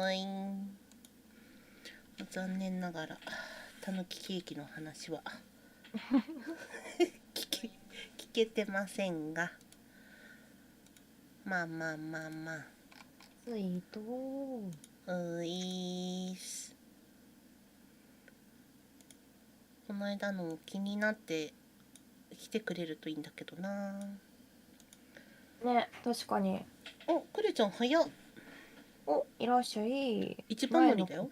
はい。残念ながらたぬきケーキの話は聞けてませんが、まあまあまあまあ。スイートういーす。この間の気になって来てくれるといいんだけどな。ね、確かに。お、クレちゃん早っ。お、いらっしゃい。一番乗りだよ。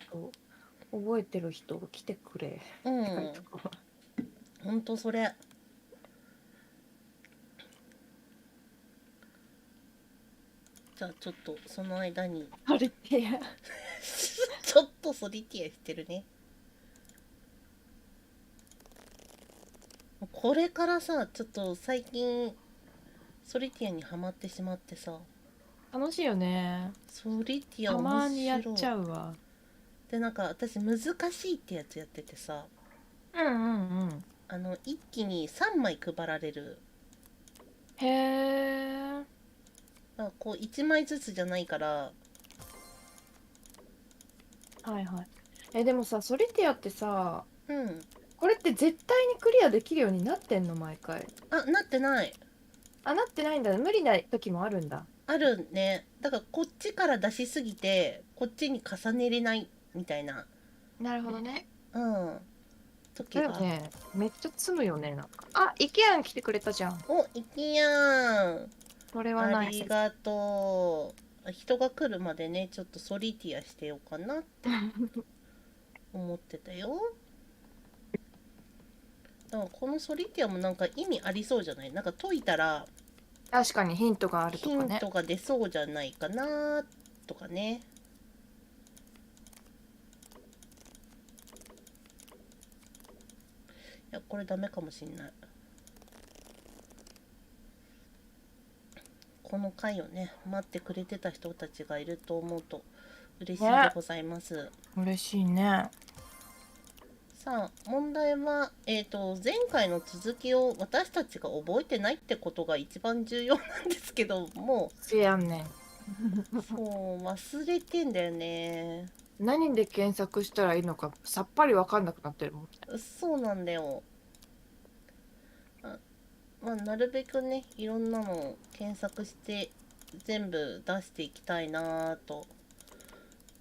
覚えてる人来てくれ。うん。ほんとそれ。じゃあちょっとその間にソリティアちょっとソリティアしてるね。これからさ、ちょっと最近ソリティアにハマってしまってさ。楽しいよね。ソリティアた面白い。まにやっちゃうわ。で、なんか私難しいってやつやっててさ、うんうんうん。一気に3枚配られる。へえ。こう1枚ずつじゃないから。はいはい。でもさ、ソリティアってさ、うん。これって絶対にクリアできるようになってんの毎回。あ、なってない。あ、なってないんだ。無理な時もあるんだ。あるね。だからこっちから出しすぎてこっちに重ねれないみたいな。なるほどね。うん。時が。ね、めっちゃ積むよね、なんか。あ、イケアン来てくれたじゃん。お、いきやん。これはナイス。ありがとう。人が来るまでね、ちょっとソリティアしてようかなって思ってたよ。だからこのソリティアもなんか意味ありそうじゃない？なんか解いたら確かにヒントがあるとかね。ヒントが出そうじゃないかなとかね。いや、これダメかもしんない。この回をね、待ってくれてた人たちがいると思うと嬉しいでございます。ね、嬉しいね。さあ、問題は、前回の続きを私たちが覚えてないってことが一番重要なんですけども。せやんねん。そう、忘れてんだよね。何で検索したらいいのかさっぱり分かんなくなってるもん。そうなんだよ。まあ、なるべくね、いろんなのを検索して全部出していきたいなと。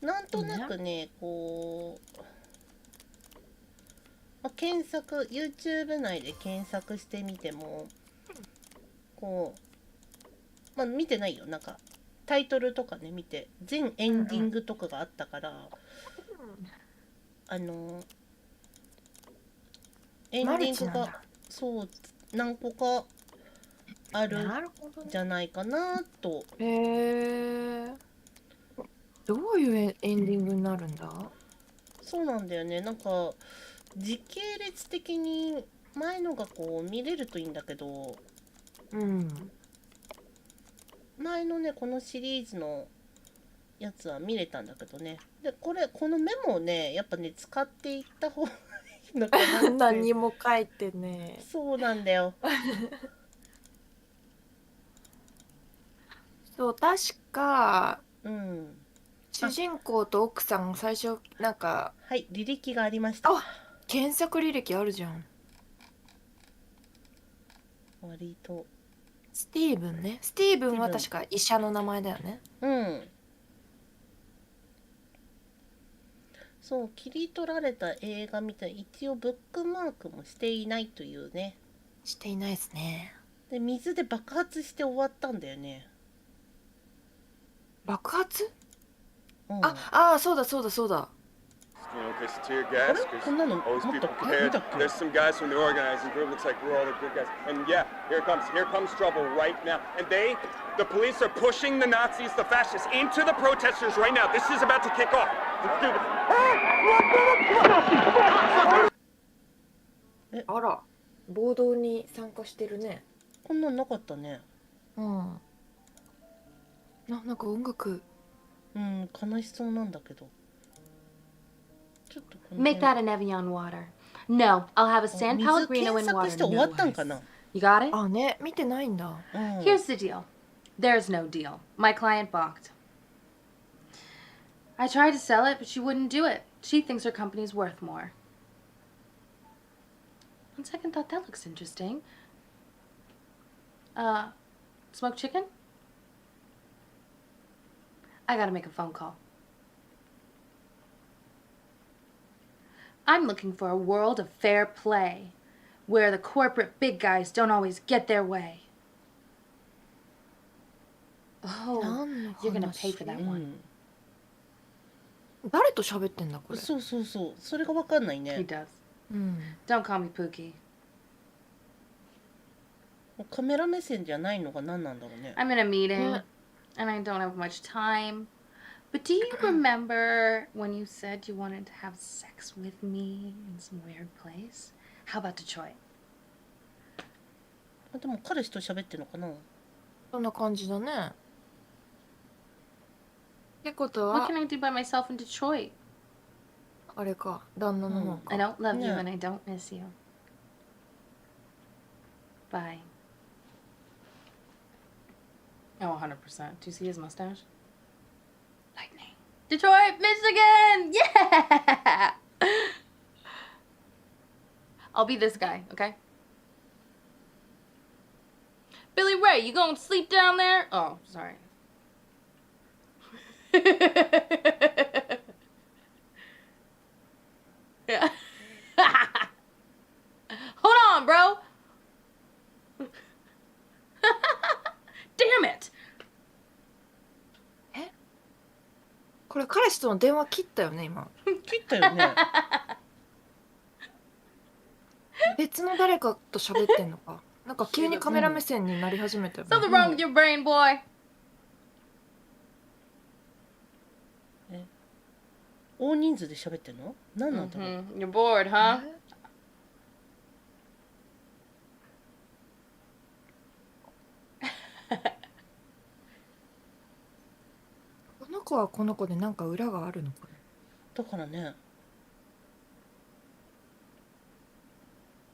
なんとなくね、こう、まあ、検索 YouTube 内で検索してみてもこう、まあ見てないよ、なんかタイトルとかね見て全エンディングとかがあったから、エンディングがそう何個かあるんじゃないかなと。へえ。どういうエンディングになるんだ？そうなんだよね。なんか時系列的に前のがこう見れるといいんだけど、うん。前のねこのシリーズのやつは見れたんだけどね。でこのメモをねやっぱね使っていった方がいいのかなって。何も書いてね。そうなんだよ。そう、確か、うん。主人公と奥さん最初なんか、はい、履歴がありました。あ、検索履歴あるじゃん。割とスティーブンね。スティーブンは確か医者の名前だよね。うん。そう、切り取られた映画みたい、一応ブックマークもしていないというね。していないですね。で水で爆発して終わったんだよね。爆発？うん、あ、そうだそうだそうだ。あれこんなのもっと見たっけ？ There's some guys from the organizing group. Looks like we're all the good guys. And yeah, here comes trouble right now. And the police are pushing the Nazis, the fascists, into the protesters right now. This is about to kick off. Let's do this. あら、暴動に参加してるね。こんなんなかったね。うん。なんか音楽。うん、悲しそうなんだけど。ちょっとこの Make that an Evian water. No, I'll have a San 水 Pellegrino 検 and 索 water. して終わったんかな。 You got it? あ、ね、見てないんだ。うん、 Here's the deal. There's no deal. My client balked. I tried to sell it, but she wouldn't do it. She thinks her company's worth more. On second thought, that looks interesting. Smoked chicken? I gotta make a phone call. I'm looking for a world of fair play, where the corporate big guys don't always get their way. Oh, 何の you're gonna pay for 話 that う one. ん。誰と喋ってんだこれ。そうそうそう。それがわかんない He ね。 does. うん。 Don't call me Pookie. カメラ目線じゃないのが何なんだろうね。 I'm in a meeting, Yeah. and I don't have much time. But do you remember when you said you wanted to have sex with me in some weird place? How about Detroit? でも彼氏と喋ってんのかな。そんな感じだね。ってことは What can I do by myself in Detroit? あれか、旦那の方 I か。 don't love you Yeah. and I don't miss you. Bye. Oh, 100%. Do you see his mustache? Lightning. Detroit, Michigan! Yeah! I'll be this guy, okay? Billy Ray, you gonna sleep down there? Oh, sorry. Yeah. Hold on, bro. Damn it. これ彼氏との電話切ったよね、今。切ったよね。別の誰かと喋ってんのか。なんか急にカメラ目線になり始めたよね。 Something wrong with your brain, boy. 大人数で喋ってんの？何なんだろう。 You're bored, huh? この子はこの子でなんか裏があるのかな。だからね。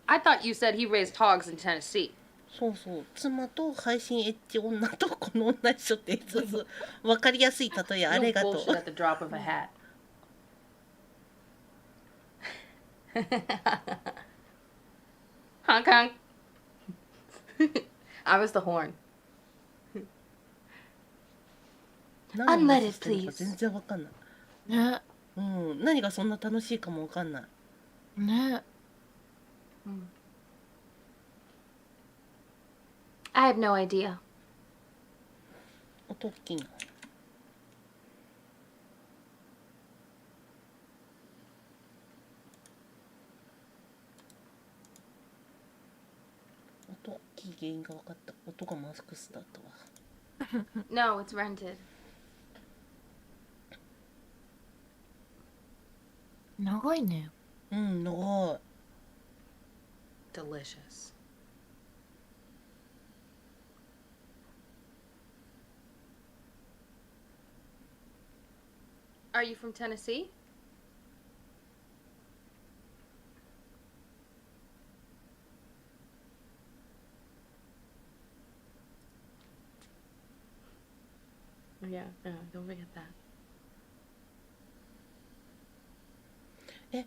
I thought you said he raised hogs in Tennessee. そうそう。妻と配信エッチ女とこの女一緒ってそうそう。わかりやすい例えあ No りがとう。 bullshit at the drop of a hat. Honk honk. I was the horn. 何の話してるのか全然わかんない。ね。うん。何がそんな楽しいかもわかんない。ね。 I have no idea. 音大きいな。音大きい原因が分かった。音がマスクスだったわ。 No, it's rented. 長いね。うん、長い。 Delicious. Are you from Tennessee? Yeah, don't forget that. え、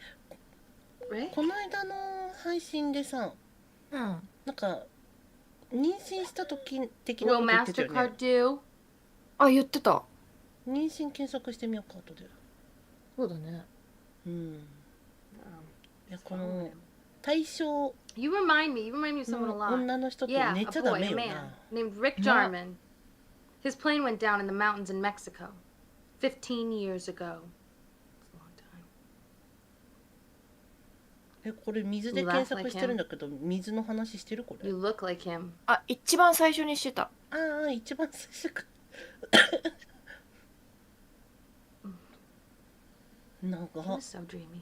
Right? この間の配信でさ、うん。なんか妊娠した時的なこ Will と言ってたよ MasterCard ね。 do? あ、言ってた。妊娠検索してみようか後で。そうだね。うん。 Um, いやこの対象 You remind me of の someone a lot. 女の人と Yeah, 寝 a ちゃダ boy, メ a よ man な。 named Rick Yeah. Jarman. His plane went down in the mountains in Mexico 15 years ago. It's a long time. え、これ水で検索してるんだけど、水の話してるこれ。 You look like him. あ、一番最初にしてた。ああ、一番最初か。なん He か was so dreamy.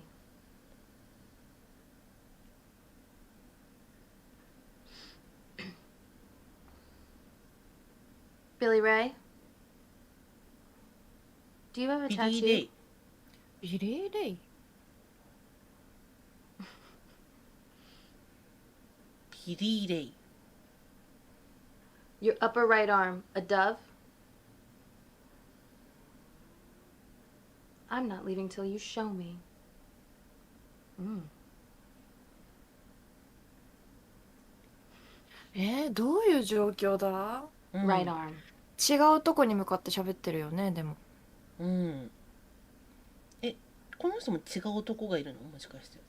Billy Ray? Do you have a ビリー・レ tattoo? イ。ビリー・レイ。ビリー・レイ。 Your upper right arm, a dove? I'm not leaving till you show me. Mm. どういう状況だ？うん Right arm. 違うとこに向かって喋ってるよね、でも。うん。この人も違う男がいるの？もしかして。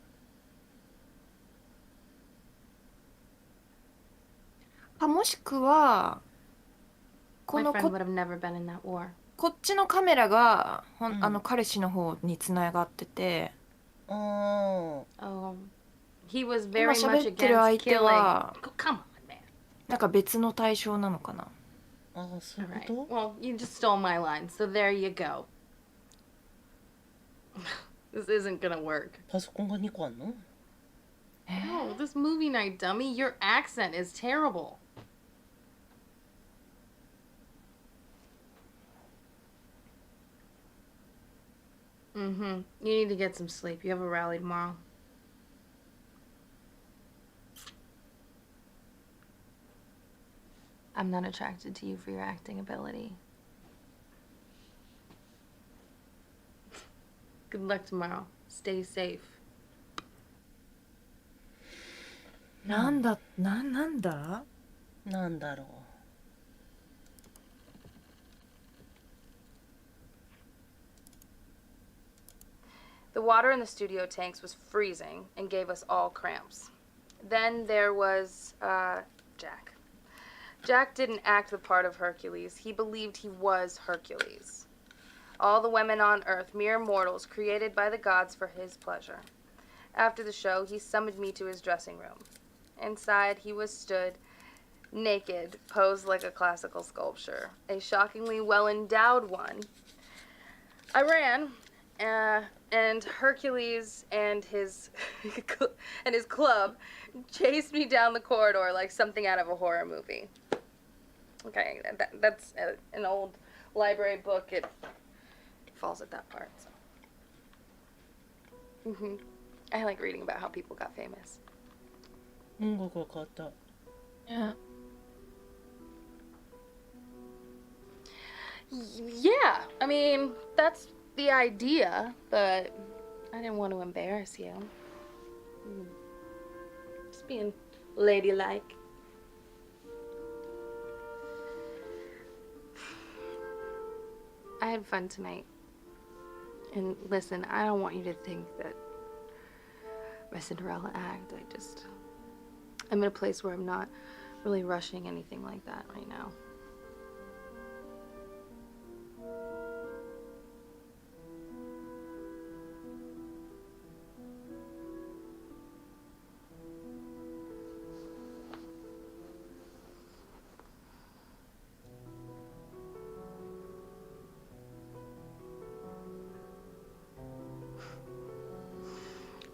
もしくは、こ My の friend would have never been in that war. こっちのカメラがうん彼氏の方に繋がってて、あ Oh, he was 今 very 喋 much ってる against 相手 killing. は Come on, man. なんか別の対象なのかな。あそうい All う right. こと？ Well, you just stole my line, so there you go. This isn't gonna work. パソコンが2個あんの？ No, this movie night, dummy. Your accent is terrible. Mm-hmm. You need to get some sleep. You have a rally tomorrow. I'm not attracted to you for your acting ability. Good luck tomorrow. Stay safe. なんだ。なんだろ The water in the studio tanks was freezing and gave us all cramps. Then there was, Jack. Jack didn't act the part of Hercules. He believed he was Hercules. All the women on Earth, mere mortals created by the gods for his pleasure. After the show, he summoned me to his dressing room. Inside, he was stood, naked, posed like a classical sculpture, a shockingly well-endowed one. I ran, and Hercules and his and his club chased me down the corridor like something out of a horror movie. Okay, that's an old library book. It falls at that part. So. I like reading about how people got famous. う。音楽が変わった。Yeah, I mean, that's the idea, but I didn't want to embarrass you. Just being ladylike. I had fun tonight. And listen, I don't want you to think that my Cinderella act, I'm in a place where I'm not really rushing anything like that right now.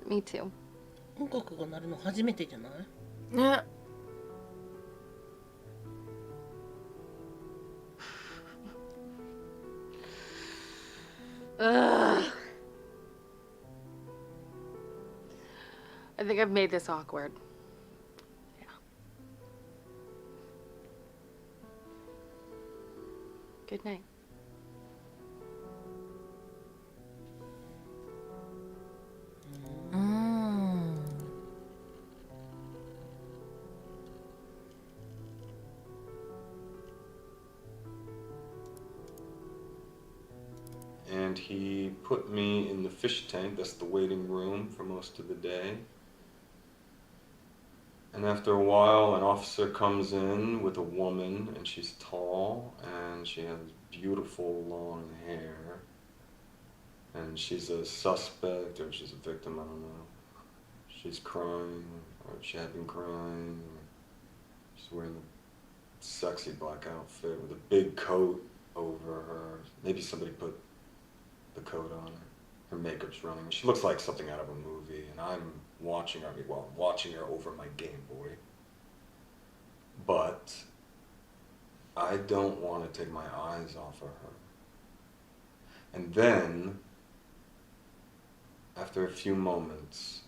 Me too. 音楽が鳴るの初めてじゃない？ね。Ugh. I think I've made this awkward. Yeah. Good night. And he put me in the fish tank, that's the waiting room for most of the day. And after a while, an officer comes in with a woman, and she's tall, and she has beautiful long hair. And she's a suspect, or she's a victim, I don't know. She's crying, or she had been crying. She's wearing a sexy black outfit with a big coat over her. Maybe somebody put the coat on her. Her makeup's running. She looks like something out of a movie, and I'm watching her, watching her over my Game Boy. But I don't want to take my eyes off of her. And then, after a few moments,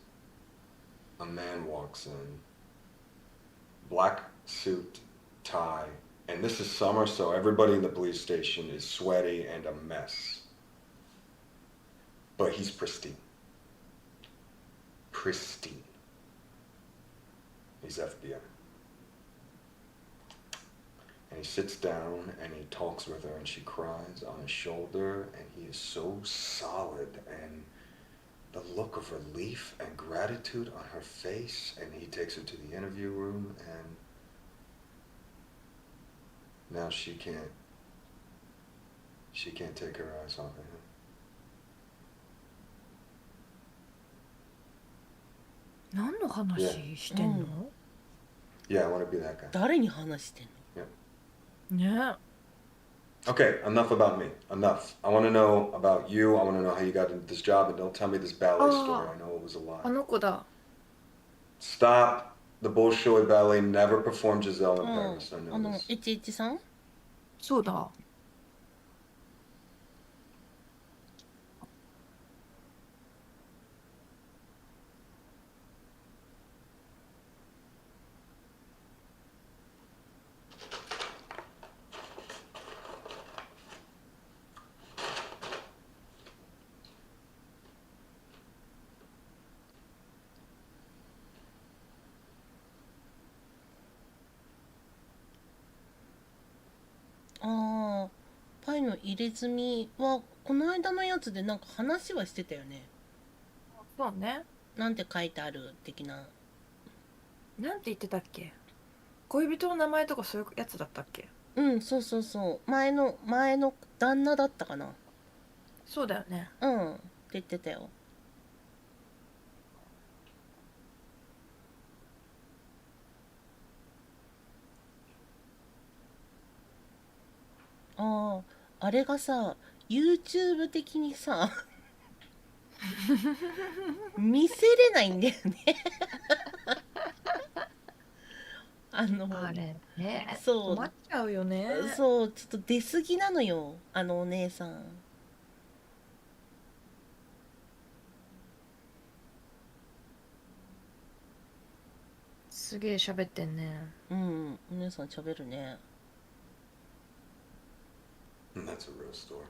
a man walks in. Black suit, tie, and this is summer, so everybody in the police station is sweaty and a mess. but he's pristine. Pristine. He's FBI. And he sits down and he talks with her and she cries on his shoulder and he is so solid and the look of relief and gratitude on her face, and he takes her to the interview room and now she can't take her eyes off of him. 何の話してんの？ Yeah, I want to be that guy. 誰に話してんの？ね。 Okay, enough about me. Enough. I want to know about you. I want to know how you got into this job, and don't tell me this ballet story. I know it was a あ lie. の子だ。 Stop the bullshit ballet. Never performed Giselle in うん Paris. I know this. HH さん？そうだ。ああ、パイの入れ墨はこの間のやつでなんか話はしてたよね。そうね。なんて書いてある的な。なんて言ってたっけ？恋人の名前とかそういうやつだったっけ？うん、そうそうそう。前の旦那だったかな。そうだよね。うんって言ってたよ。ああ、あれがさ、YouTube 的にさ見せれないんだよねあれね。そう困っちゃうよね。そう、ちょっと出過ぎなのよ、あのお姉さん。すげえ喋ってんね。うん、お姉さん喋るね。And that's a real story.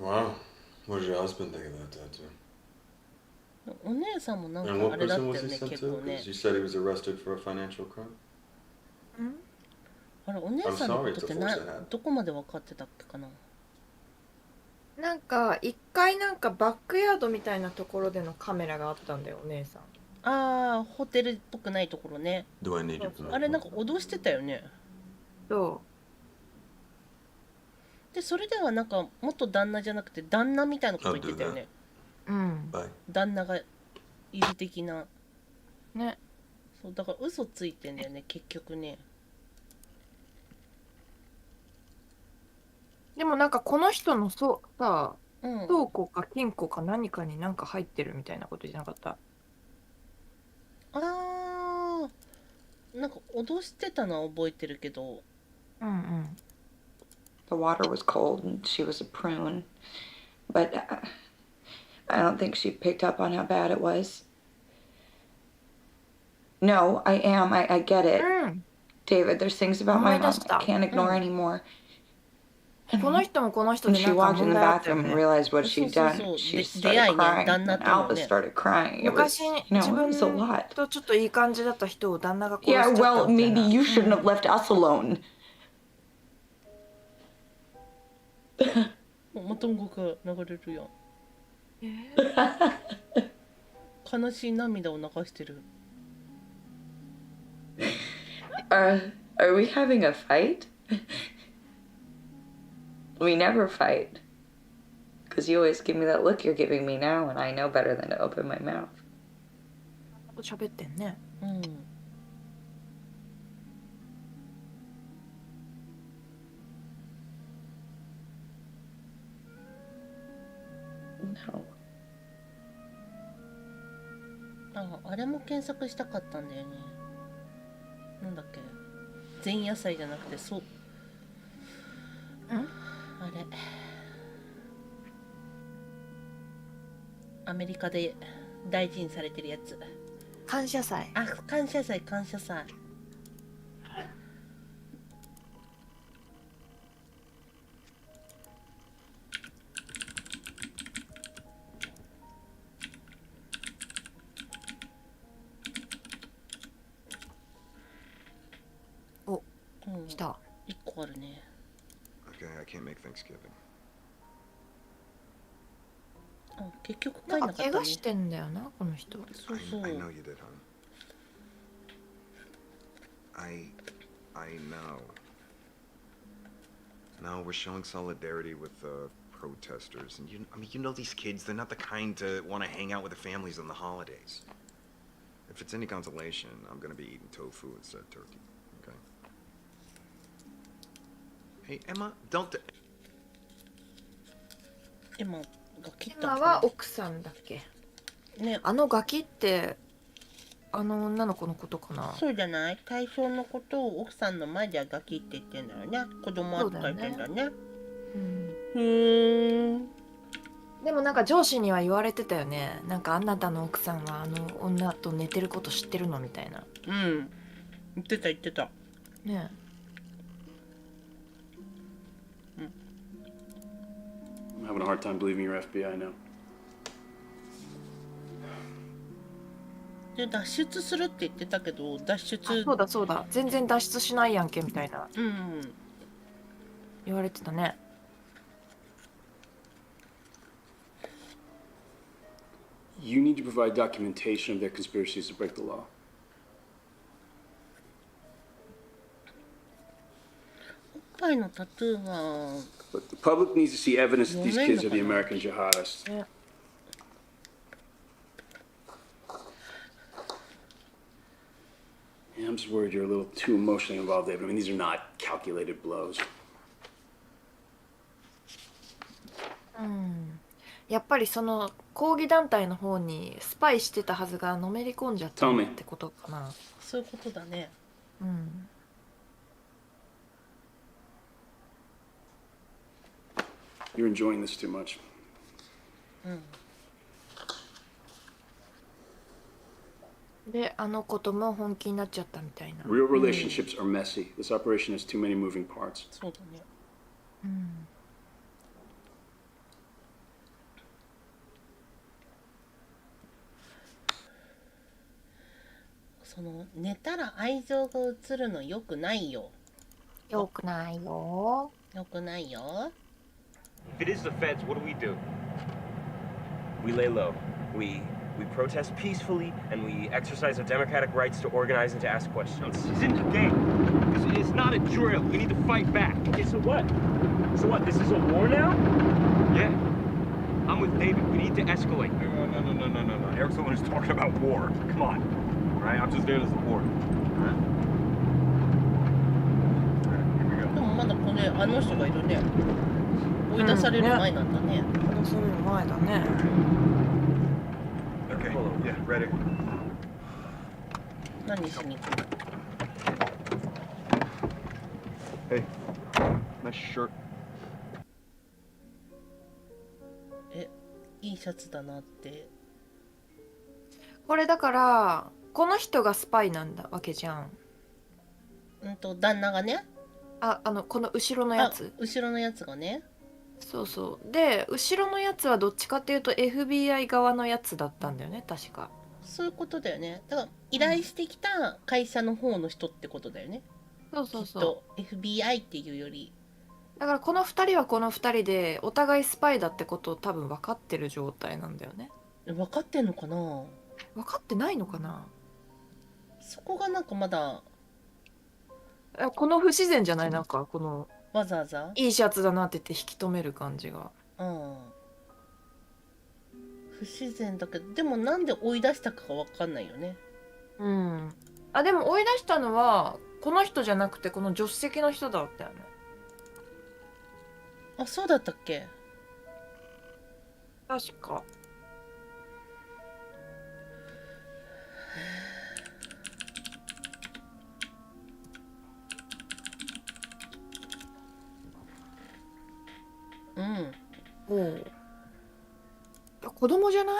Wow. What did your husband think of that tattoo? お姉さんもなん And かあ what れだった prison よ was he ね、 sent 結 to? 構ね Because。you said he was arrested for a financial crime. あれ、お姉さんのことって I'm sorry to force that. どこまで分かってたっけかな。なんか一回なんかバックヤードみたいなところでのカメラがあったんだよ、お姉さん。ああ、ホテルっぽくないところね。 Do I need your あれなんか脅してたよね。そで、それではなんか元旦那じゃなくて旦那みたいなこと言ってたよね。う。うん。 Bye. 旦那がいる的な。ね。そう、だから嘘ついてんだよね、結局ね。でもなんかこの人のさ、うん。倉庫か金庫か何かになんか入ってるみたいなことじゃなかった？ああ、なんか脅してたのは覚えてるけど。うんうん。The water was cold and she was a prune. But I don't think she picked up on how bad it was. No, I am. I get it. うん。 David, there's things about my mom I can't ignore Mm. anymore. この人もこの人 When でな she んか walked in 問 the 題あったよ bathroom and ね。 realized what そう she'd そう done, そう。 she 出 started 会いね、 crying. 旦那 And との Albus ね。 started crying. It 昔 was, 自 it 分 was a lot. とちょっといい感じだった人を旦那が殺しちゃ Yeah, った well, みたいな。 maybe you shouldn't have left us alone. また音楽が流れるよ。悲しい涙を流してる。Are we having a fight? We never fight. Because you always give me that look you're giving me now, and I know better than to open my mouth. 喋ってんね。うん。 No. あれも検索したかったんだよね。なんだっけ。前夜祭じゃなくて、そう。あれ。アメリカで大事にされてるやつ。感謝祭。あ、感謝祭、感謝祭。お、うん、来た。1個あるね。 Okay, I can't make Thanksgiving. あ、結局帰なんんかなかったね。怪我してんだよな、この人。そうそう。 I know you did, hon. I know. No, we're showing solidarity with the protesters, and I mean, you know these kids. They're not the kind to want to hang out with their families on the holidays. If it's any consolation, I'm gonna be eating tofu instead of turkey. Okay. Hey, Emma, don't. 今ガキった今んかは奥さんだっけ？なね。あのガキってあの女の子のことかな。そうじゃない？対象のことを奥さんの前ではガキって言ってんだよね。子供扱いしてんだね。うん、へえ。でもなんか上司には言われてたよね。なんかあなたの奥さんはあの女と寝てること知ってるのみたいな。うん。言ってた言ってた。ね。I'm having a hard time believing you're FBI now. で脱出するって言ってたけど脱出。あ、そうだそうだ。全然脱出しないやんけみたいなうん。言われてたね。You need to provide documentation of their conspiracies to break the law. おっぱいのタトゥーは But the public needs to see evidence that these kids are the American jihadists. ね。 Yeah, I'm just worried you're a little too emotionally involved, David. I mean, these are not calculated blows. うん。やっぱりその抗議団体の方にスパイしてたはずがのめり込んじゃったってことかな。そういうことだね。うん。 You're enjoying this too much. で、あの子とも本気になっちゃったみたいな。 Real relationships are messy. This operation has too many moving parts. そうだね。うん。その寝たら愛情が移るのよくないよ。よくないよ。よくないよ。 If it is the feds, what do? We lay low. We protest peacefully, and we exercise our democratic rights to organize and to ask questions. No, this isn't a game. It's not a drill. We need to fight back. Okay, so what? So what? This is a war now? Yeah. I'm with David. We need to escalate. No. Eric's the one who's talking about war. Come on. All right, I'm just there to support. All right? All right, here we go. でもまだこれあの人がいるね。追い出される前なんだね。それの前だね。 Okay, yeah, ready. 何しに行くの？ Hey, nice shirt. いいシャツだなって。これだからこの人がスパイなんだわけじゃん。旦那がね。この後ろのやつ。後ろのやつがね。そうそう。で後ろのやつはどっちかっていうと FBI 側のやつだったんだよね確か。そういうことだよね。だから依頼してきた会社の方の人ってことだよね。そうそうそう。きっと FBI っていうより。だからこの2人はこの2人でお互いスパイだってことを多分分かってる状態なんだよね。分かってんのかな？分かってないのかな？そこがなんかまだこの不自然じゃない？なんかこのわざわざいいシャツだなって言って引き止める感じが。うん。不自然だけど、でもなんで追い出したかが分かんないよね。うん。でも追い出したのはこの人じゃなくてこの助手席の人だったよね。あ、そうだったっけ？確か。うん。おう。子供じゃない？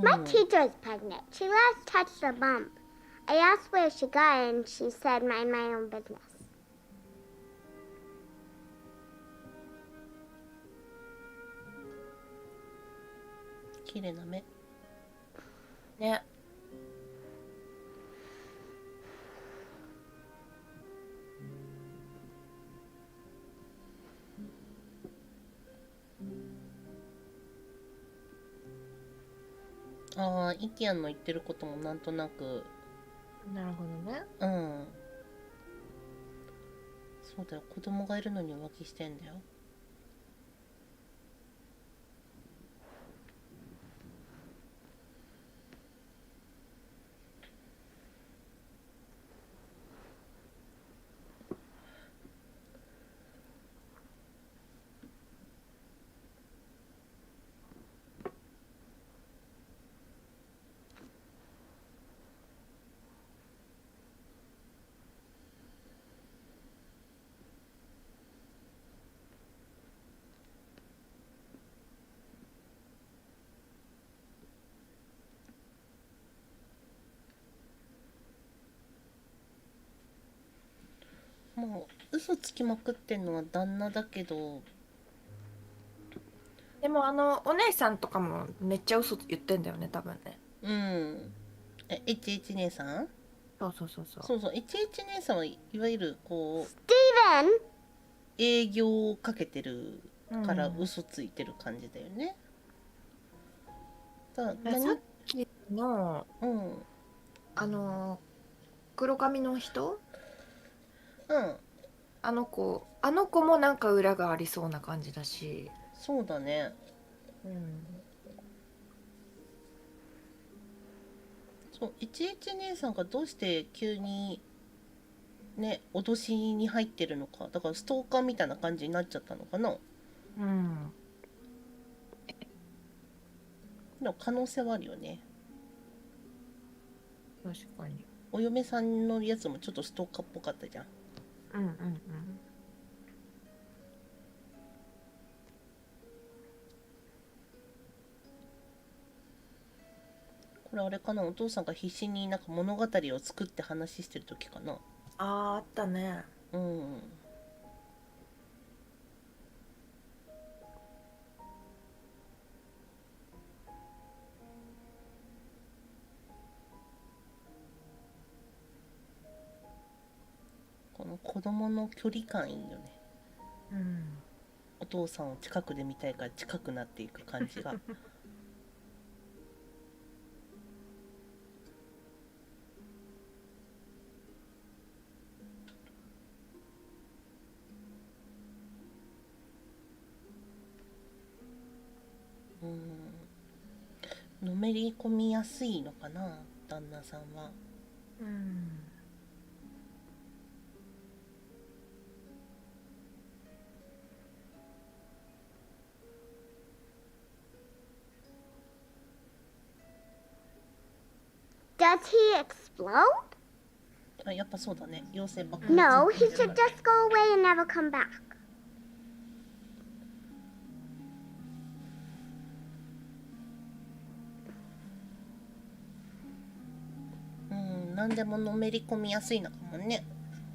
My teacher is pregnant. She last touched her bump. I asked where she got it, and she said, mind my own business. 綺麗な目。ね。ああ、イキアンの言ってることもなんとなく。なるほどね。うん。そうだよ、子供がいるのに浮気してんだよ。もう嘘つきまくってんのは旦那だけど、でもお姉さんとかもめっちゃ嘘言ってんだよね、多分ね。うん。HH 姉さん？そうそうそうそう。そうそう、HH 姉さんはいわゆるこうスティーブン営業をかけてるから嘘ついてる感じだよね。さっきの、うん、黒髪の人、うん、あの子もなんか裏がありそうな感じだし。そうだね。うん。そう、11姉さんがどうして急にね脅しに入ってるのか、だからストーカーみたいな感じになっちゃったのかな。うん。でも可能性はあるよね。確かに。お嫁さんのやつもちょっとストーカーっぽかったじゃん。うんうんうん。これあれかな、お父さんが必死になんか物語を作って話してる時かな。あったね。うん。この子供の距離感いいよね。うん。お父さんを近くで見たいから近くなっていく感じが。のめり込みやすいのかな、旦那さんは。うん。Does he explode? あ、やっぱそうだね。妖精ばっか No, he should just go away and never come back. 何でものめり込みやすいのかもね。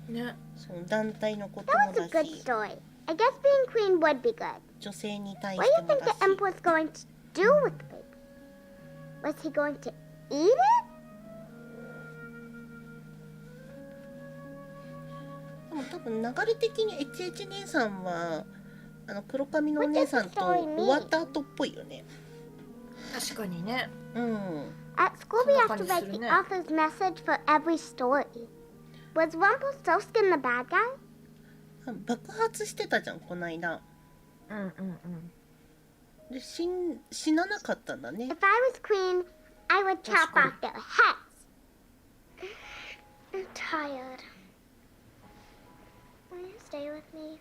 ね。その団体のこと That も was だ a し、 good story. I guess being queen would be good. 女性に対 What し do て you も think だ the し。 emperor's going to do with the baby? Was he going to eat it? でも多分流れ的に HH 姉さんは黒髪のお姉さんと終わった後っぽいよね。確かにね。うん。At school, we have to write the author's message for every story. Was Rumpelstiltskin the bad guy? 爆発してたじゃん、この間。うんうんうん。で、死ななかったんだね。 If I was queen, I would chop off their heads. I'm tired. Will you stay with me?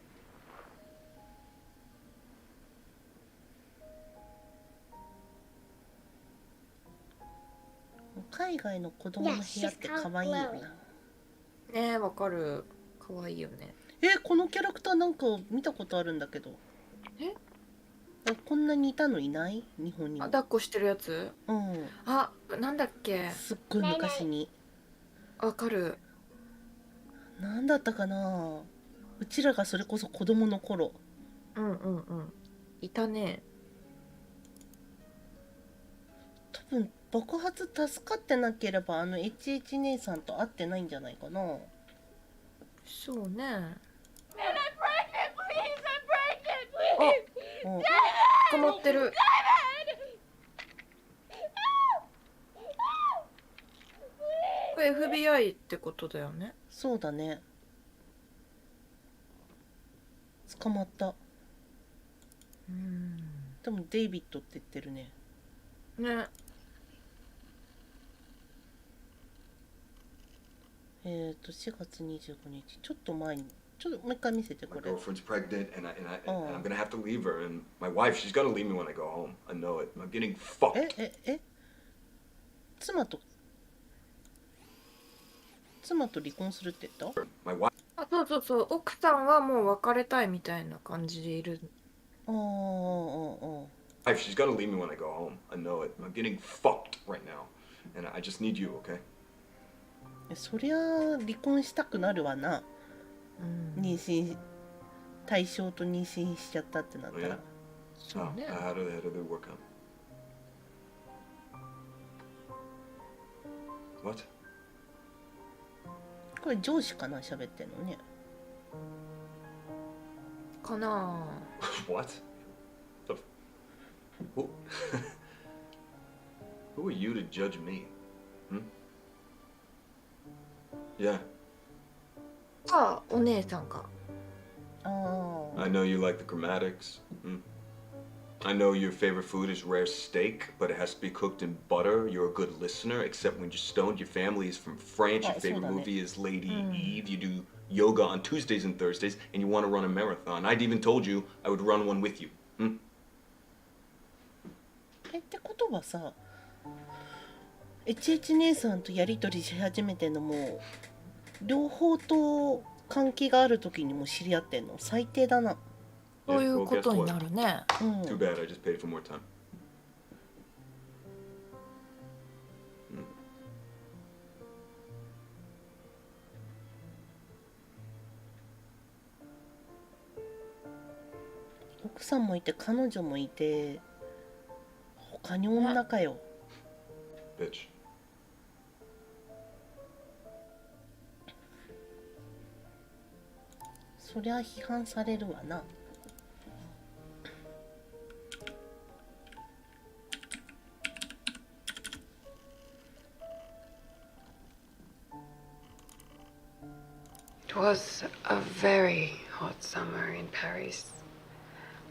海外の子供の部屋って可愛いよな。ねえ、わかる。可愛いよね。このキャラクターなんか見たことあるんだけど。こんなにいたのいない？日本にも。抱っこしてるやつ。うん。あ、なんだっけ。すっごい昔に。わかる。なんだったかな。うちらがそれこそ子供の頃。うんうんうん。いたね。多分爆発助かってなければHH 姉さんと会ってないんじゃないかな。そうね。あ、捕まってる。これ FBI ってことだよね。そうだね。捕まった。でもデイビッドって言ってるね。ね。4月25日、ちょっと前に、ちょっともう一回見せてこ My れ。 girlfriend's pregnant, and I'm gonna have to leave her. And my wife, she's gonna leave me when I go home. I know it. I'm getting fucked. 妻と離婚するって言った？ My wife. あ、そうそうそう。奥さんはもう別れたいみたいな感じでいる。Wife, she's gonna leave me when I go home. I know it. I'm getting fucked right now, and I just need you, okay? そりゃ離婚したくなるわな。妊娠対象と妊娠しちゃったってなったら。そうね。How did it work out? What? これ上司かな、喋ってんのね。かな。What? Who? Who are you to judge me? Yeah. あ、お姉さんか。I know you like the chromatics. I know your favorite food is rare steak, but it has to be cooked in butter. You're a good listener, except when you're stoned. Your family is from France. Your favorite movie is Lady Eve. You do yoga on Tuesdays and Thursdays, and you want to run a marathon. I'd even told you I would run one with you. ってことはさ、HH 姉さんとやり取りし始めてんのも両方と関係がある時にも知り合ってんの？最低だな。そういうことになるね。Too bad. I just paid for more time. 奥さんもいて彼女もいて他に女かよ。Bitch. そりゃ批判されるわな。It was a very hot summer in Paris,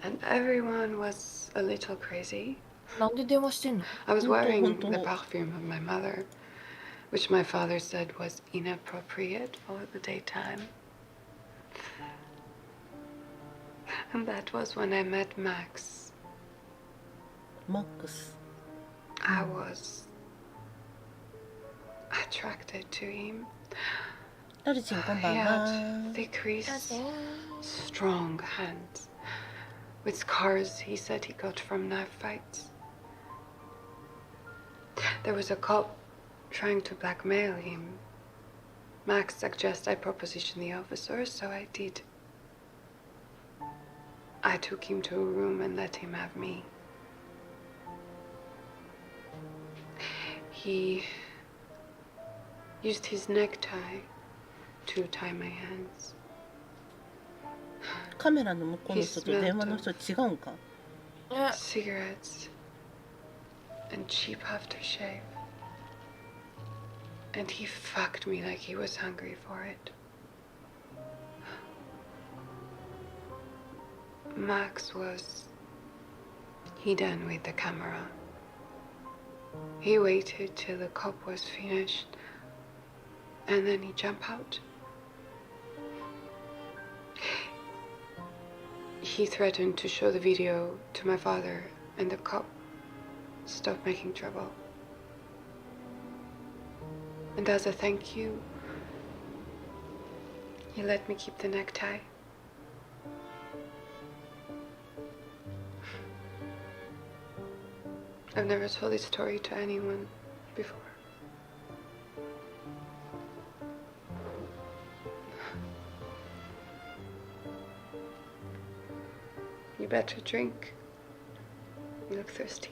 and everyone was a little crazy. なんで電話してんの？ I was wearing the perfume of my mother, which my father said was inappropriate for the daytime. And that was when I met Max. Max. I was attracted to him. He had thick wrists, strong hands, with scars he said he got from knife fights. There was a cop trying to blackmail him. Max suggested I proposition the officer, so I did. I took him to a room and let him have me. He used his necktie to tie my hands. カメラの向こうの人と電話の人違うんか？ Cigarettes and cheap aftershave. And he fucked me like he was hungry for it. Max was hidden with the camera. He waited till the cop was finished, and then he jumped out. He threatened to show the video to my father, and the cop stopped making trouble. And as a thank you, he let me keep the necktie. I've never told this story to anyone before. You better drink. You look thirsty.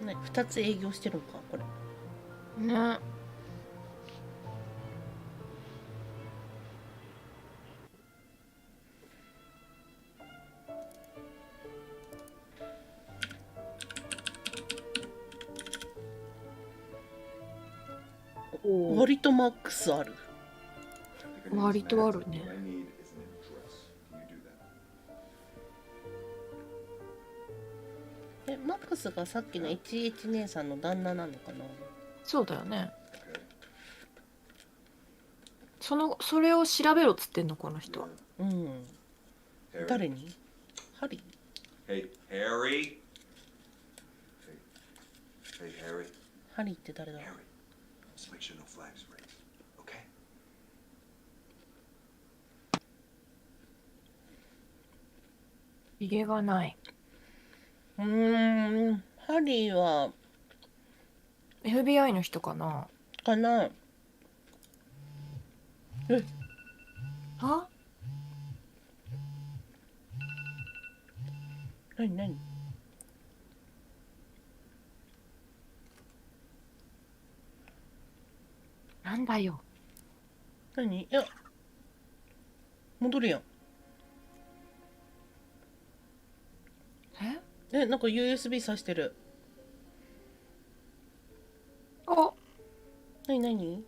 ね、2つ営業してるのかこれ。ね。割とマックスある。割とあるね。マックスがさっきの HH 姉さんの旦那なのかな。そうだよね。それを調べろっつってんのこの人は。うん。誰に？ハリー？ Hey, Harry. Hey, Harry. ハリーって誰だ？ Harry, let's make sure no flags raised, okay? ひげがない。ハリーは FBI の人かな。かな。は？何？なんだよ。何？いや戻るやん。なんか USB 挿してる。あ、何？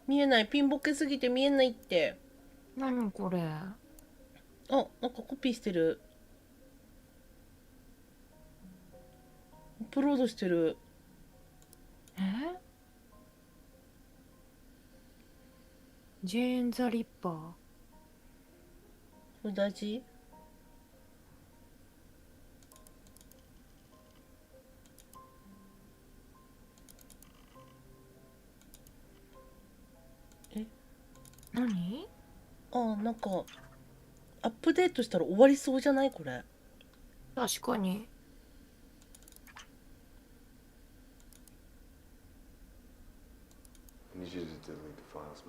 見えない。ピンボケすぎて見えないって。何これ。あ、なんかコピーしてる。アップロードしてる。ジェーン・ザ・リッパー。これ大事？何？なんかアップデートしたら終わりそうじゃないこれ。確かに。I need you to delete the files,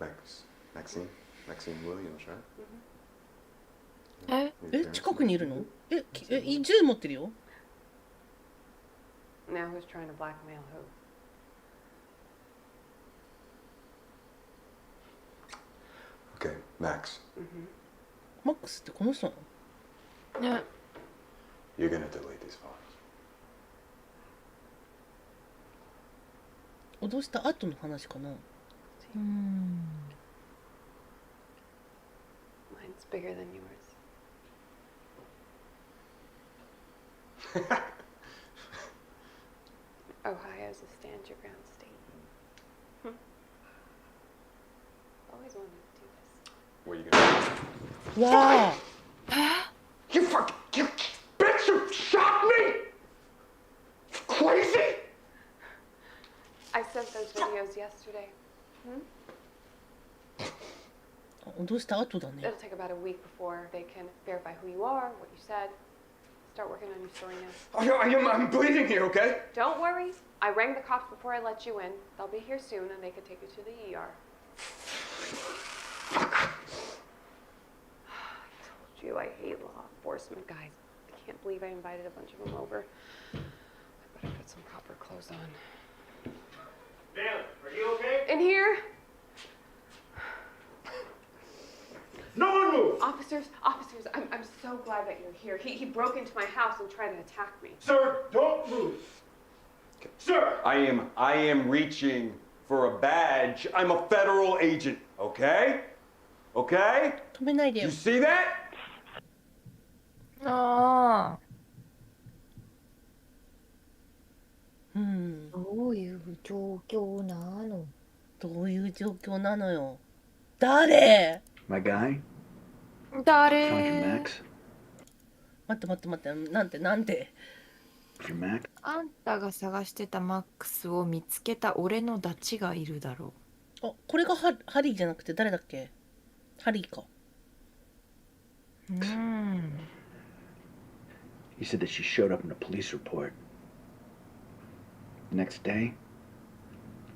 Max. Okay? Maxine Williams, right? 近くにいるの？銃持ってるよ。Now who's trying to blackmail who? Okay, Max. マックスってこの人なの？ね。You're gonna delete these files. 脅した後の話かな。Mine's bigger than yours. Ohio's a stand your ground state. Always wanted to do this. What are you gonna do? Wow. You bitch, you shot me! Crazy! I sent those videos yesterday. 脅した後だね。 It'll take about a week before they can verify who you are, what you said. Start working on your story now. I'm bleeding here, okay? Don't worry. I rang the cops before I let you in. They'll be here soon and they can take you to the ER. I told you I hate law enforcement guys. I can't believe I invited a bunch of them over. I better put some proper clothes on. Valen, are you okay? In here? No one move! Officers, I'm so glad that you're here. He broke into my house and tried to attack me. Sir, don't move. Sir! I am reaching for a badge. I'm a federal agent, okay? Okay? 止めないでよ。 You see that? ああ。うん。どういう状況なの？どういう状況なのよ。誰？ My guy? 誰？ Found your Max? 待って、なんて。Your Max? あんたが探してたマックスを見つけた俺のダチがいるだろう。あ、これがハリーじゃなくて誰だっけ？ハリーか。He said that she showed up in a police report. The next day,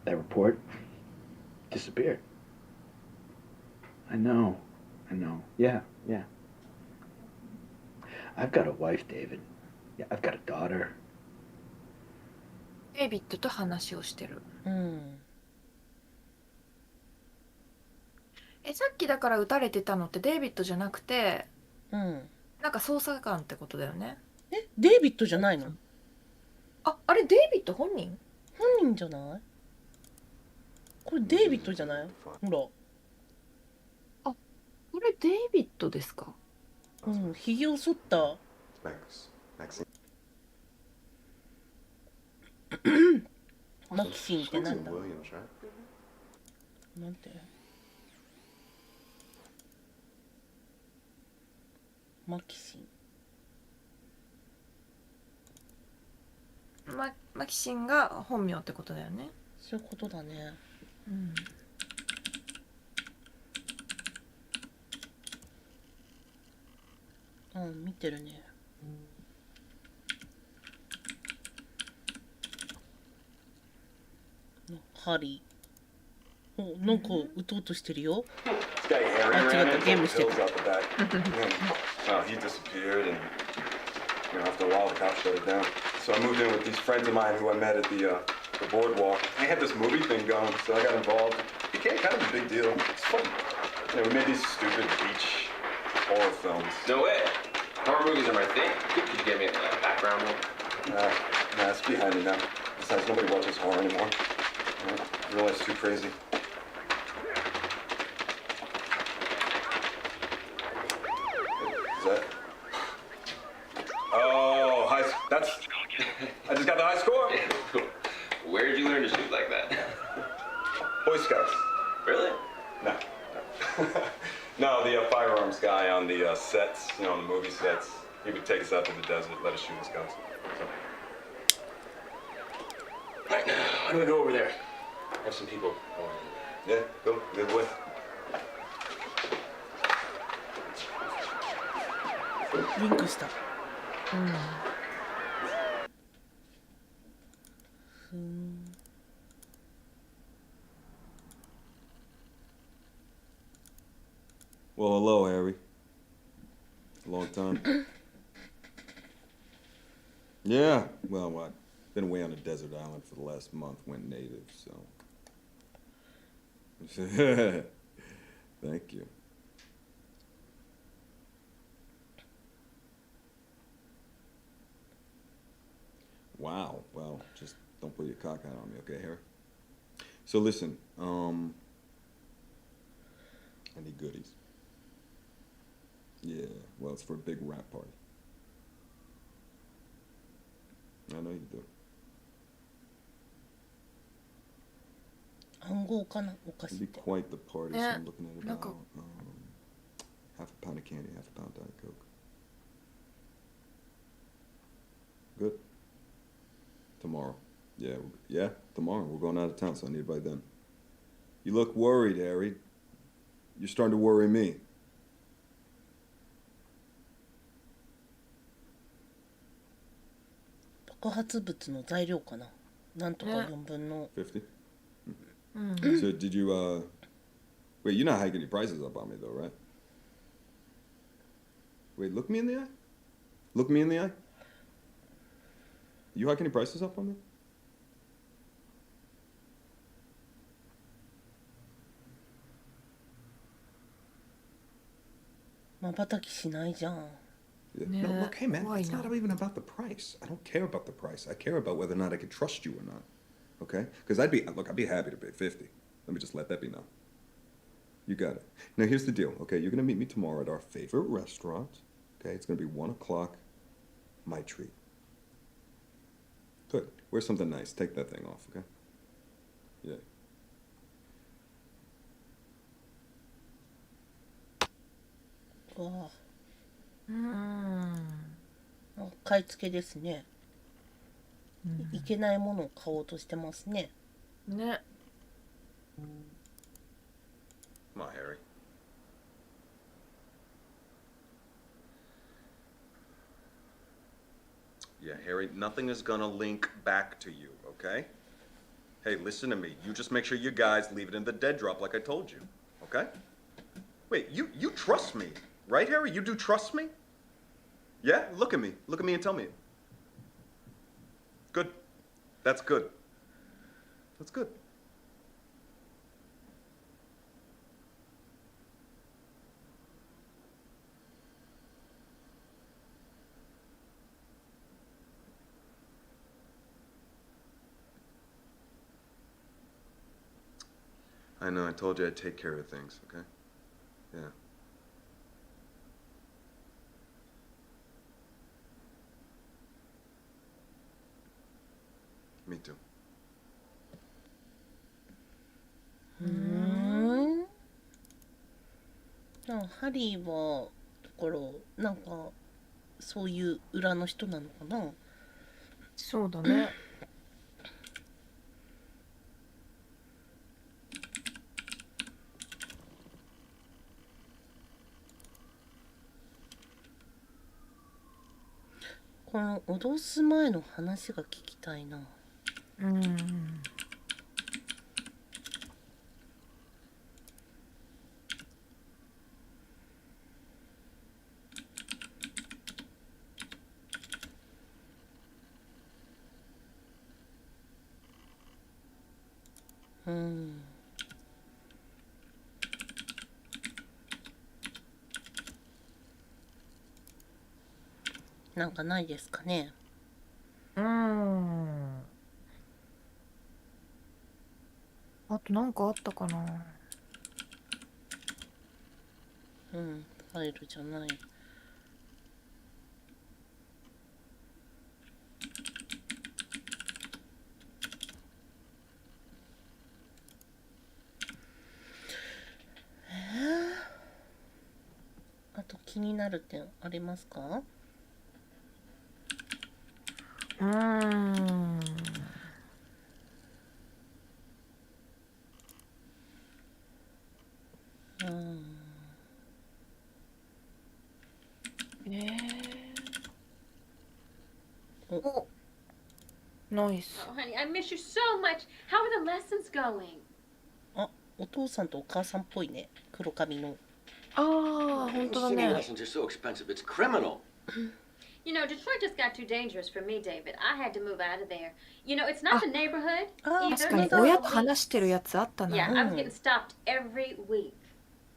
that report disappeared. I know. Yeah. I've got a wife, David. Yeah, I've got a daughter. デイビッドと話をしてる。さっきだから撃たれてたのってデイビッドじゃなくて、なんか捜査官ってことだよね。デイビッドじゃないの？あれデイビッド本人？本人じゃない？これデイビッドじゃない？ほら。これデイビッドですか？ひげを剃った。マキシンってなんだ？なんて？マキシン。マキシンが本名ってことだよね。そういうことだね。見てるね。ハリー。なんか撃とうとしてるよ。違った、ゲームしてた。He disappeared, and after a while, the cops shut it down. So I moved in with these friends of mine who I met at the boardwalk. They had this movie thing going, so I got involved. It became kind of a big deal. It's fun. We made these stupid beach horror films. No way. Horror movies are my thing. Could you give me a background one? Nah, it's behind me now. Besides, nobody watches horror anymore. Real life's too crazy. Is that? Oh, that's. I just got the high score. Where did you learn to shoot like that? Boy Scouts. Really? No. No, the firearms guy on the sets, on the movie sets, he would take us out to the desert, let us shoot his guns. Right now, why don't we go over there? I have some people. Yeah, go. Good way. リンクした。Well, hello, Harry. Long time. Yeah, well, I've been away on a desert island for the last month, went native, so. Thank you. Wow, well, just don't put your cock out on me, okay, Harry? So listen, I need goodies. Yeah, well, it's for a big rap party. I know you do. 暗号かな、お菓子 It'd っ be て。 quite the party, so I'm looking at なんか about half a pound of candy, half a pound of Diet Coke. Good. Tomorrow. Yeah, tomorrow. We're going out of town, so I need it by then. You look worried, Harry. You're starting to worry me. 爆発物の材料かな。なんとか4分の。 50? So did you, wait, you're not hiking any prices up on me, though, right? Wait, look me in the eye? Look me in the eye? You hike any prices up on me? 瞬きしないじゃん。 No, look, hey, man, it's not even about the price. I don't care about the price. I care about whether or not I can trust you or not. Okay? Because I'd be happy to pay 50. Let me just let that be known. You got it. Now, here's the deal, okay? You're going to meet me tomorrow at our favorite restaurant. Okay? It's going to be 1 o'clock. My treat. Good. Wear something nice. Take that thing off, okay? Yeah. うわうん買い付けですね、いけないものを買おうとしてますね。ね。Come on, Harry. Yeah, Harry, nothing is gonna link back to you, okay? Hey, listen to me. You just make sure you guys leave it in the dead drop like I told you, okay? Wait, you trust me, right, Harry? You do trust me? Yeah? Look at me. Look at me and tell me. Good. That's good. That's good. I know, I told you I'd take care of things, okay? Yeah. Me too. ハリーはだからなんかそういう裏の人なのかな。そうだね。この脅す前の話が聞きたいな。なんかないですかね。あとなんかあったかな。ファイルじゃない。あと気になる点ありますか？お、ナイス。 Oh, honey, I miss you so much. How are the lessons going? あ、お父さんとお母さんっぽいね。黒髪の。ああ、本当だね。 Singing lessons are so expensive. It's criminal. You know, Detroit just got too dangerous for me, David. I had to move out of there. You know, it's not the neighborhood either. 確かに親と話してるやつあったな。 Yeah, I was getting stopped every week.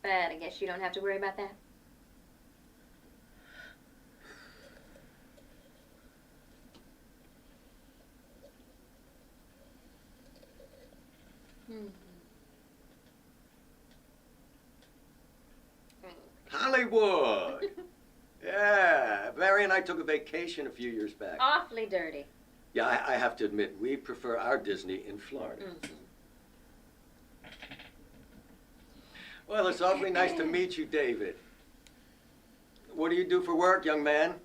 But I guess you don't have to worry about that. Hollywood! Yeah, Barry and I took a vacation a few years back. Awfully dirty. Yeah, I have to admit, we prefer our Disney in Florida. Well, it's awfully nice to meet you, David. What do you do for work, young man?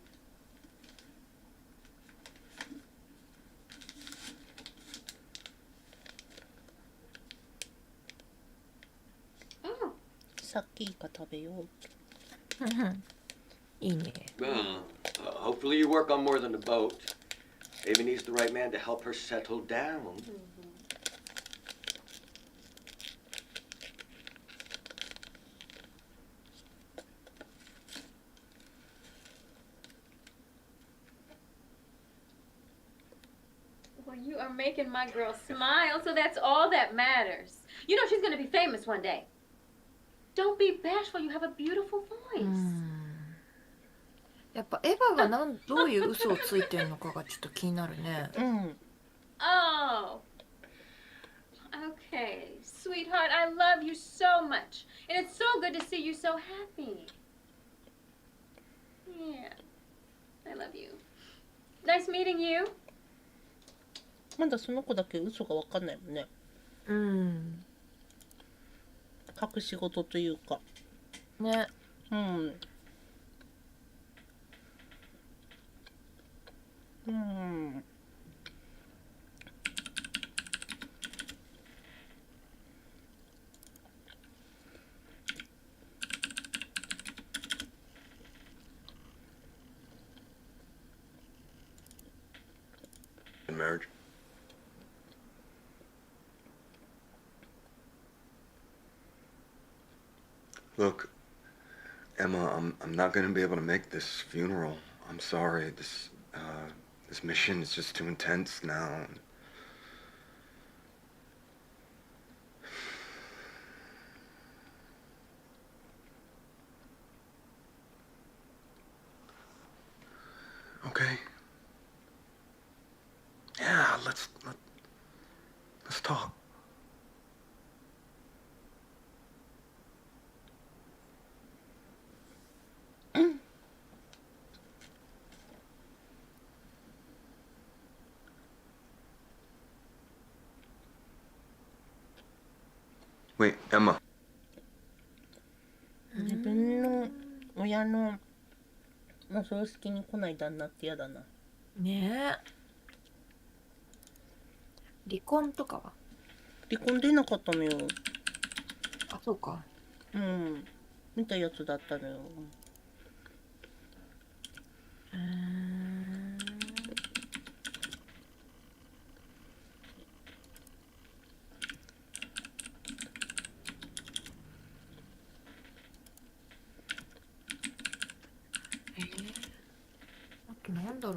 Oh. さっきか食べよう。いいね。 Hopefully you work on more than a boat. Amy needs the right man to help her settle down. Well, you are making my girl smile, so that's all that matters. You know she's going to be famous one day. Don't be bashful. You have a beautiful voice. やっぱエヴァがどういう嘘をついてるのかがちょっと気になるね。Oh. Okay, sweetheart, I love you so much. And it's so good to see you so happy. Yeah. I love you. Nice meeting you. まだその子だけ嘘がわかんないもんね。隠し事というか。ね。うん。Marriage. Look, Emma, I'm not gonna be able to make this funeral. I'm sorry. This mission is just too intense now. Okay. Yeah, let's talk. Wait, Emma. 自分の親のお葬式に来ない旦那って嫌だな。ねえ。離婚とかは？離婚出なかったのよ。あ、そうか。うん。見たやつだったのよ。あとなんだろう。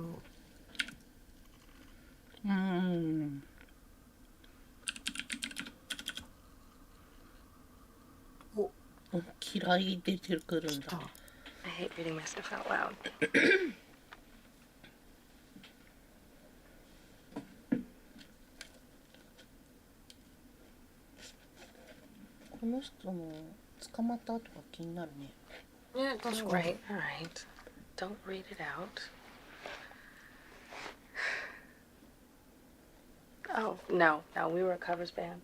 お、嫌い出てくるんだ。I hate reading my stuff out loud. この人の捕まった後が気になるね。ね、確かに。Right, all right. Don't read it out. Oh, no, we were a covers band.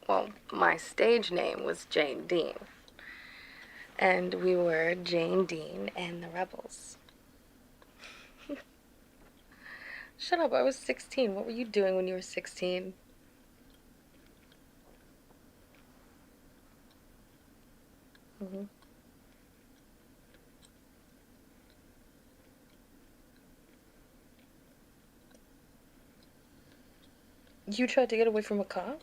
Well, my stage name was Jane Dean. And we were Jane Dean and the Rebels. Shut up, I was 16. What were you doing when you were 16? Mm-hmm. You tried to get away from a cop?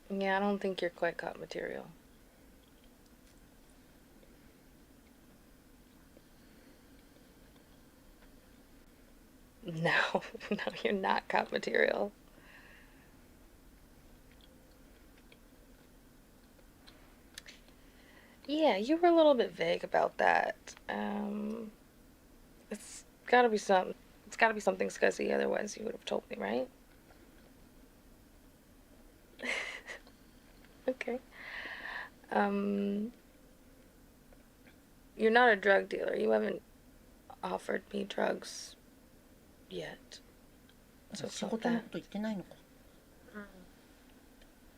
Yeah, I don't think you're quite cop material. No, no, you're not cop material. Yeah, you were a little bit vague about that. It's gotta be something scuzzy, otherwise you would have told me, right? Okay. You're not a drug dealer. You haven't offered me drugs yet. So it's not that.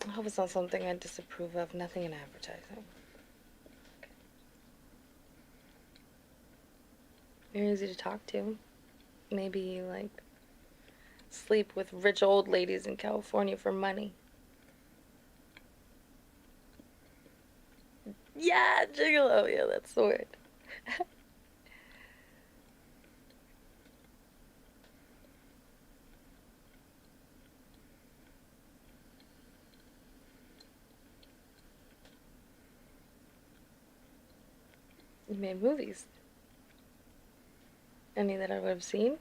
I hope it's not something I disapprove of. Nothing in advertising. You're easy to talk to. Maybe you, like, sleep with rich old ladies in California for money. Yeah, gigolo. Yeah, that's the word. You made movies. Any that I would have seen?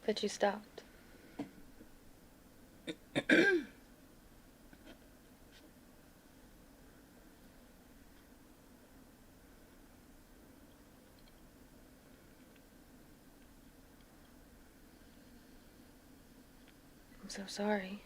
But you stopped. I'm so sorry.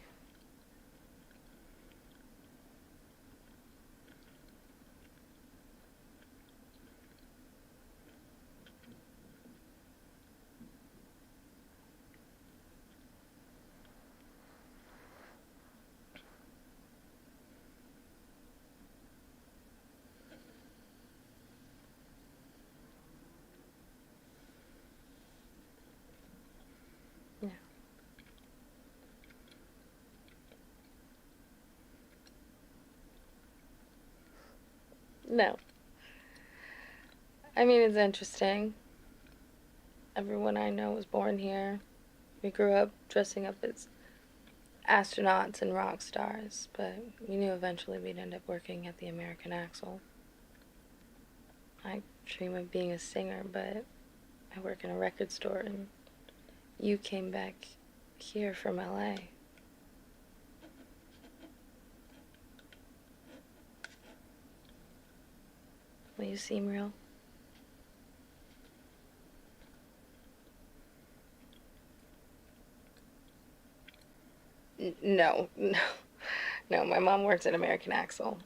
No. I mean, it's interesting. Everyone I know was born here. We grew up dressing up as astronauts and rock stars, but we knew eventually we'd end up working at the American Axle. I dream of being a singer, but I work in a record store, and you came back here from LA. Will you seem real? No. No, my mom works at American Axle.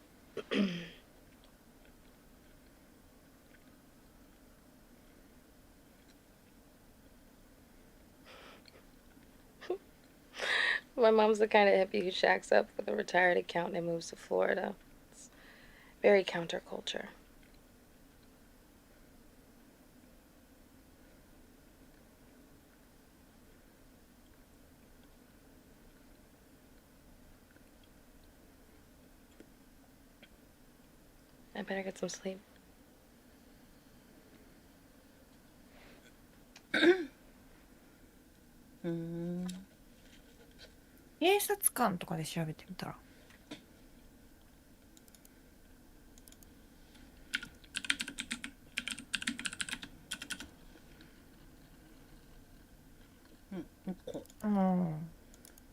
My mom's the kind of hippie who shacks up with a retired accountant and moves to Florida. It's very counterculture. I better get some sleep. 警察官とかで調べてみたら。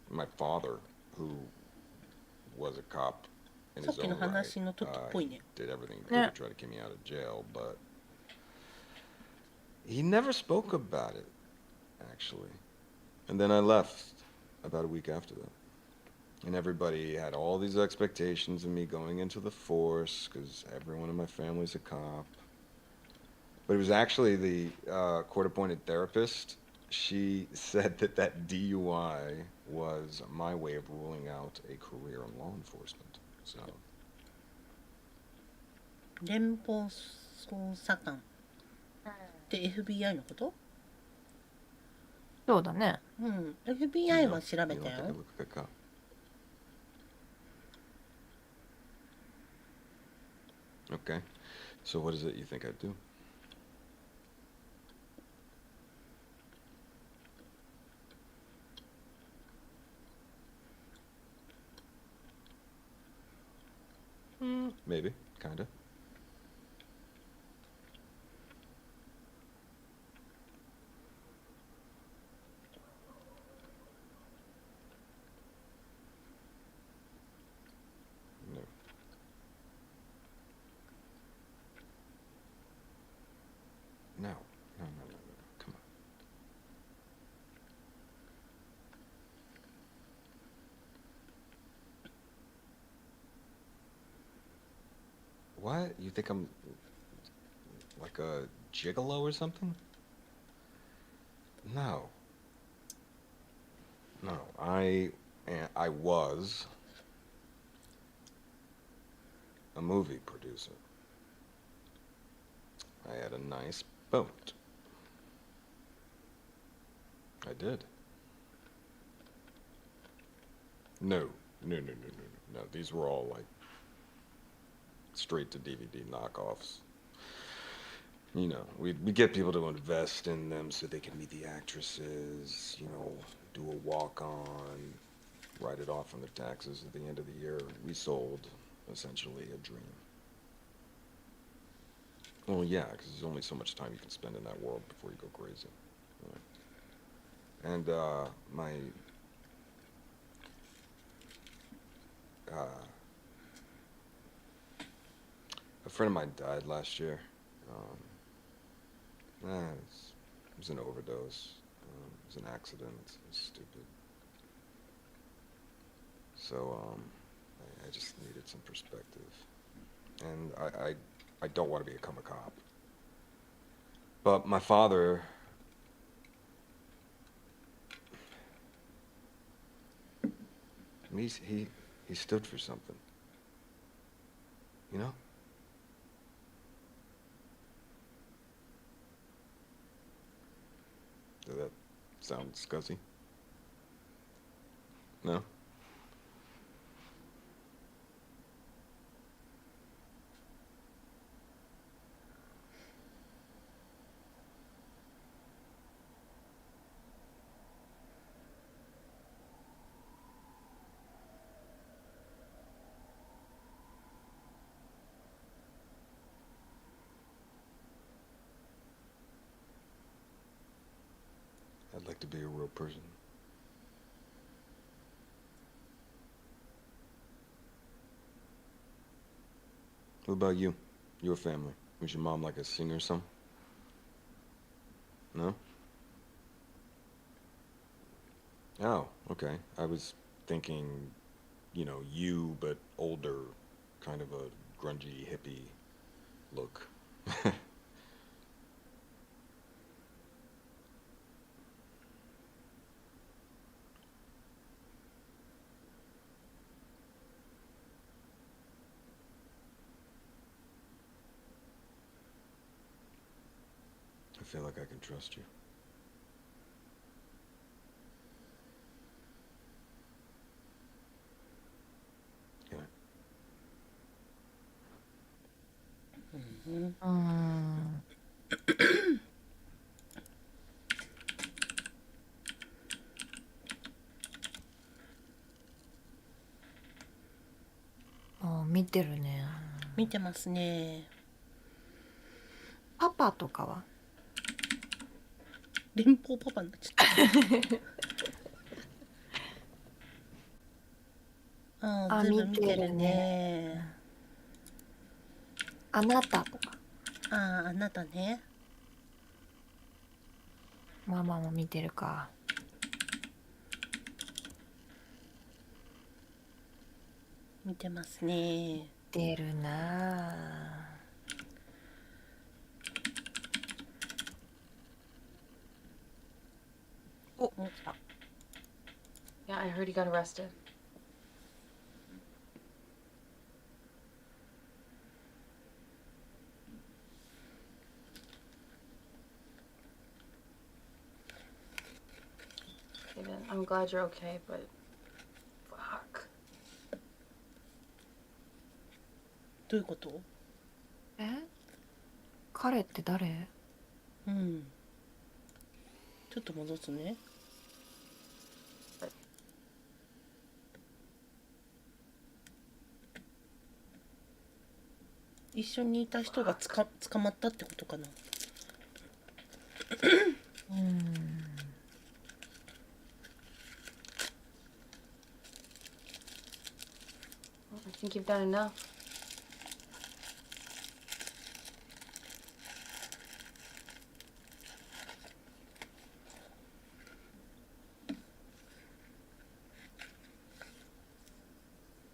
My father, who was a cop in his own right, did everything he could to try to get me out of jail, but he never spoke about it, actually. And then I left about a week after that. And everybody had all these expectations of me going into the force, because everyone in my family's a cop. But it was actually the court-appointed therapist. She said that that DUI was my way of ruling out a career in law enforcement. So. 連邦捜査官って FBI のこと？そうだね。うん、FBI は調べたよ。Okay. So what is it you think I'd do? Maybe, kinda. No. No, no, come on. What? You think I'm like a gigolo or something? No. No, I was a movie producer. I had a nice boat. I did. No. These were all like straight to DVD knockoffs. You know, we get people to invest in them so they can meet the actresses, you know, do a walk-on, write it off on the taxes at the end of the year. We sold, essentially, a dream. Well, yeah, because there's only so much time you can spend in that world before you go crazy. And my a friend of mine died last year. It was an overdose. It was an accident. It was stupid. So I just needed some perspective. And I don't want to become a cop. But my father, he stood for something. You know? Does that sound scuzzy? No? I'd like to be a real person. What about you? Your family? Was your mom like a singer or something? No? Oh, okay. I was thinking, you know, you, but older, kind of a grungy hippie look. I feel like I can trust you. Canあ、見てるね。見てますね。パパとかは連邦パパになっちゃったああ、ずいぶん見てるね。あなたとか。ああ、あなたね。ママも見てるか。見てますね。出るなあ。お、来た。Yeah, I heard he got arrested. Aiden, I'm glad you're okay, but fuck. どういうこと？え？彼って誰？うん。ちょっと戻すね。一緒にいた人が捕まったってことかな。I think you've done enough.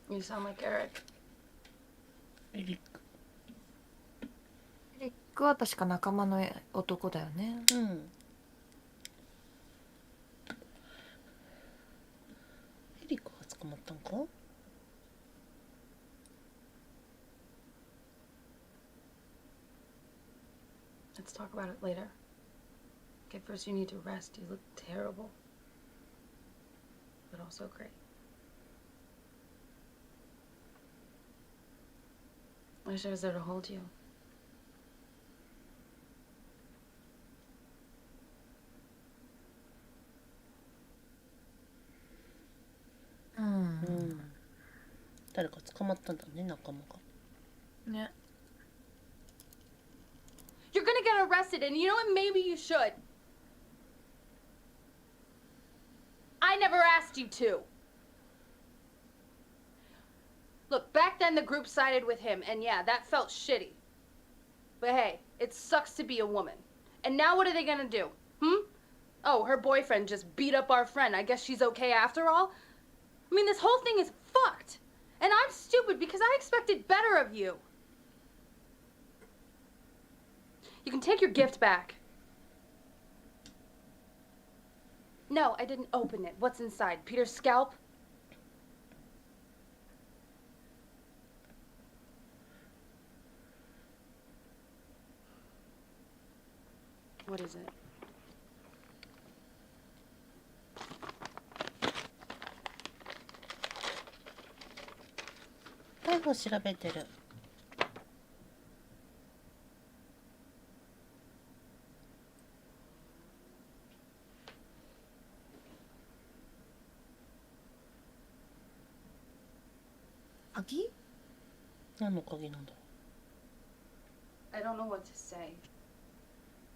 You sound like Eric. エリック。エリックは確か仲間の男だよね。うん。エリックが捕まったんか？Let's talk about it later. Okay, first you need to rest. You look terrible. But also great. I wish I was there to hold you. Mm. 誰か捕まったんだね、仲間が。ね。You're gonna get arrested, and you know what? Maybe you should. never asked you to. Look, back then the group sided with him, and yeah, that felt shitty. But hey, it sucks to be a woman. And now what are they gonna do? Oh, her boyfriend just beat up our friend. I guess she's okay after all? I mean, this whole thing is fucked. And I'm stupid because I expected better of you. You can take your gift back. No, I didn't open it. What's inside? Peter's scalp? What is it?逮捕調べてる。鍵？何の鍵なんだろう。 I don't know what to say.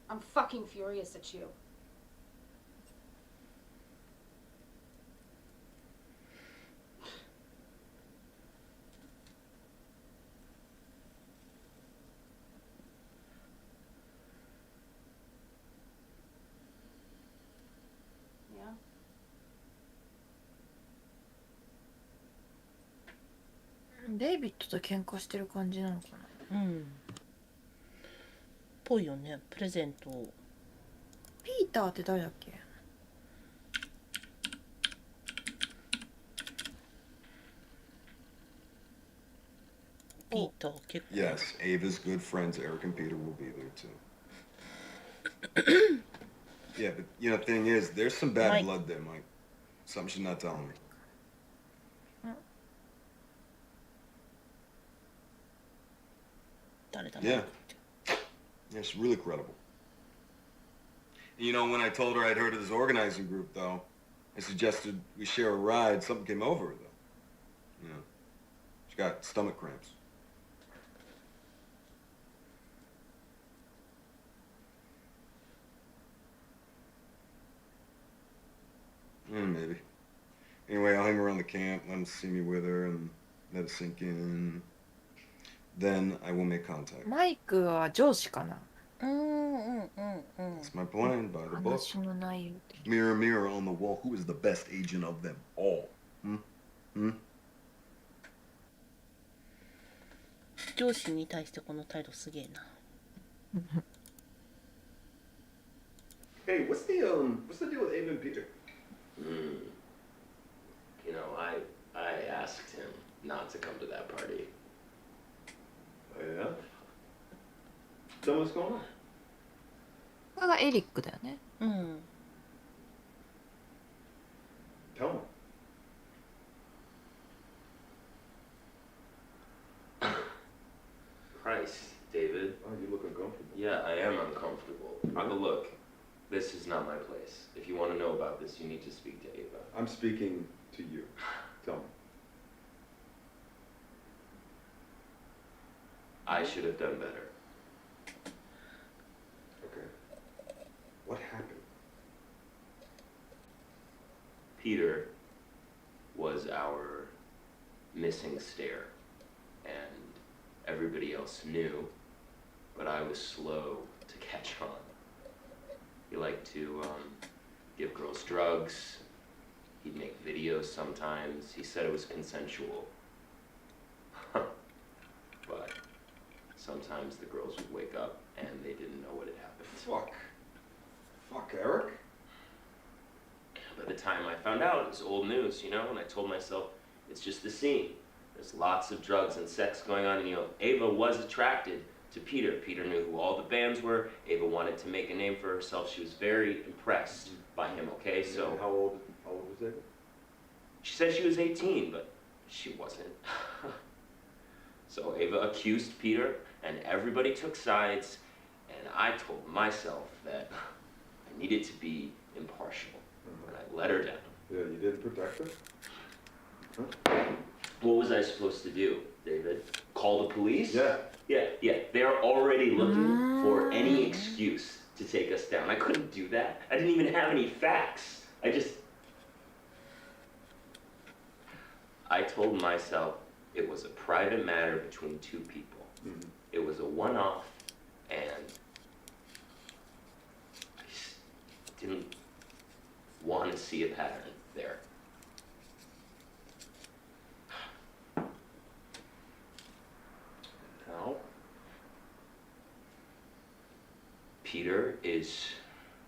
I'm fucking furious at you. Yeah? デイビッドと喧嘩してる感じなのかな。ぽいよね。プレゼントを。ピーターって誰だっけ？ピーター結構。Yes, Ava's good friends Eric and Peter will be there too. Yeah, but you know, the thing is, there's some bad blood there, Mike. Something she's not telling me. 誰だ Yeah. Yeah, she's really credible. And, you know, when I told her I'd heard of this organizing group, though, I suggested we share a ride. Something came over her, though. You know, she got stomach cramps. Maybe. Anyway, I'll hang around the camp, let them see me with her, and let it sink in. Then I will make contact. マイクは上司かな。That's my plan, by the book. 話の内容的に。 Mirror, mirror on the wall, who is the best agent of them all? 上司に対してこの態度すげえな。Hey, what's the deal with Ava and Peter? You know, I asked him not to come to that party. Oh, yeah? Tell me what's going on. これがエリックだよね。Tell me. Christ, David. Oh, you look uncomfortable. Yeah, I am uncomfortable. But look, this is not my place. If you want to know about this, you need to speak to Ava. I'm speaking to you. Tell me. I should have done better. Okay. What happened? Peter was our missing stair, and everybody else knew, but I was slow to catch on. He liked to give girls drugs. He'd make videos sometimes. He said it was consensual. But sometimes the girls would wake up and they didn't know what had happened. Fuck, Eric. By the time I found out, it was old news, you know, and I told myself, it's just the scene. There's lots of drugs and sex going on, and, you know, Ava was attracted to Peter. Peter knew who all the bands were. Ava wanted to make a name for herself. She was very impressed by him, okay? So And how old was Ava? she said she was 18, but she wasn't. So Ava accused Peter, and everybody took sides, and I told myself that I needed to be impartial, and I let her down. Yeah, you didn't protect her? What was I supposed to do, David? Call the police? Yeah. Yeah. They're already looking for any excuse to take us down. I couldn't do that. I didn't even have any facts. I just... I told myself it was a private matter between two people. It was a one-off, and I just didn't want to see a pattern there. Now, Peter is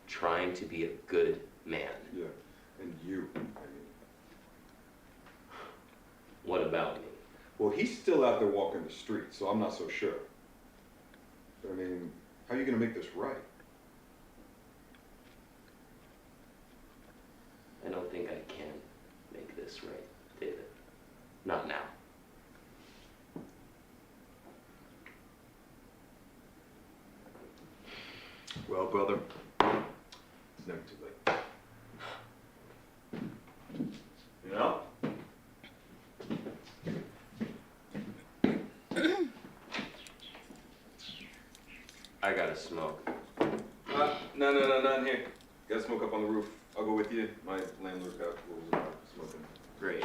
trying to be a good man. Yeah, and you. What about me? Well, he's still out there walking the street, so I'm not so sure. I mean, how are you going to make this right? I don't think I can make this right, David. Not now. Well, brother, it's never too late. You know? I gotta smoke. No, not in here. Gotta smoke up on the roof. I'll go with you. My landlord got rules about smoking. Great.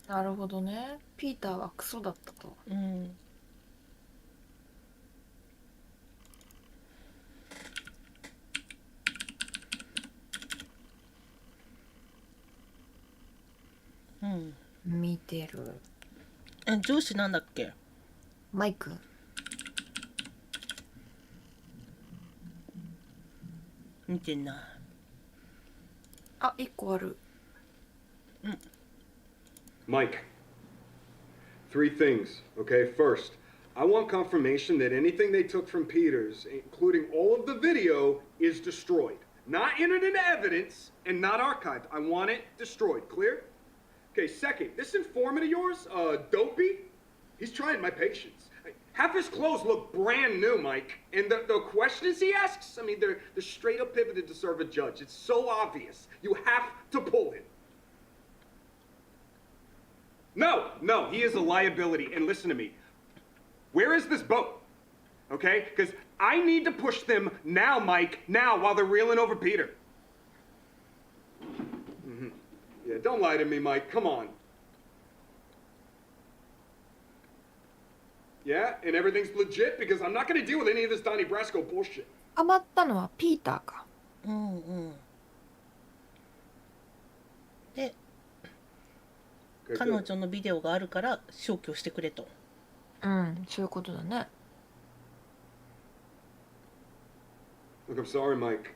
なるほどね。ピーターはクソだったと。うん。うん。見てる。上司なんだっけ？マイク。見てんな。あ、一個ある。うん。Mike, 3 things, okay? First, I want confirmation that anything they took from Peters, including all of the video, is destroyed. Not entered into evidence and not archived. I want it destroyed. Clear? Okay, second, this informant of yours, Dopey, he's trying my patience. Half his clothes look brand new, Mike. And the questions he asks, I mean, they're straight up pivoted to serve a judge. It's so obvious. You have to pull him. No, he is a liability. And listen to me. Where is this boat? Okay? Because I need to push them now, Mike, now, while they're reeling over Peter. Yeah, don't lie to me, Mike. Come on. Yeah? And everything's legit? Because I'm not going to deal with any of this Donnie Brasco bullshit. 余ったのはピーターか。うんうん。で、彼女のビデオがあるから消去してくれと。うん、そういうことだね。Look, I'm sorry, Mike.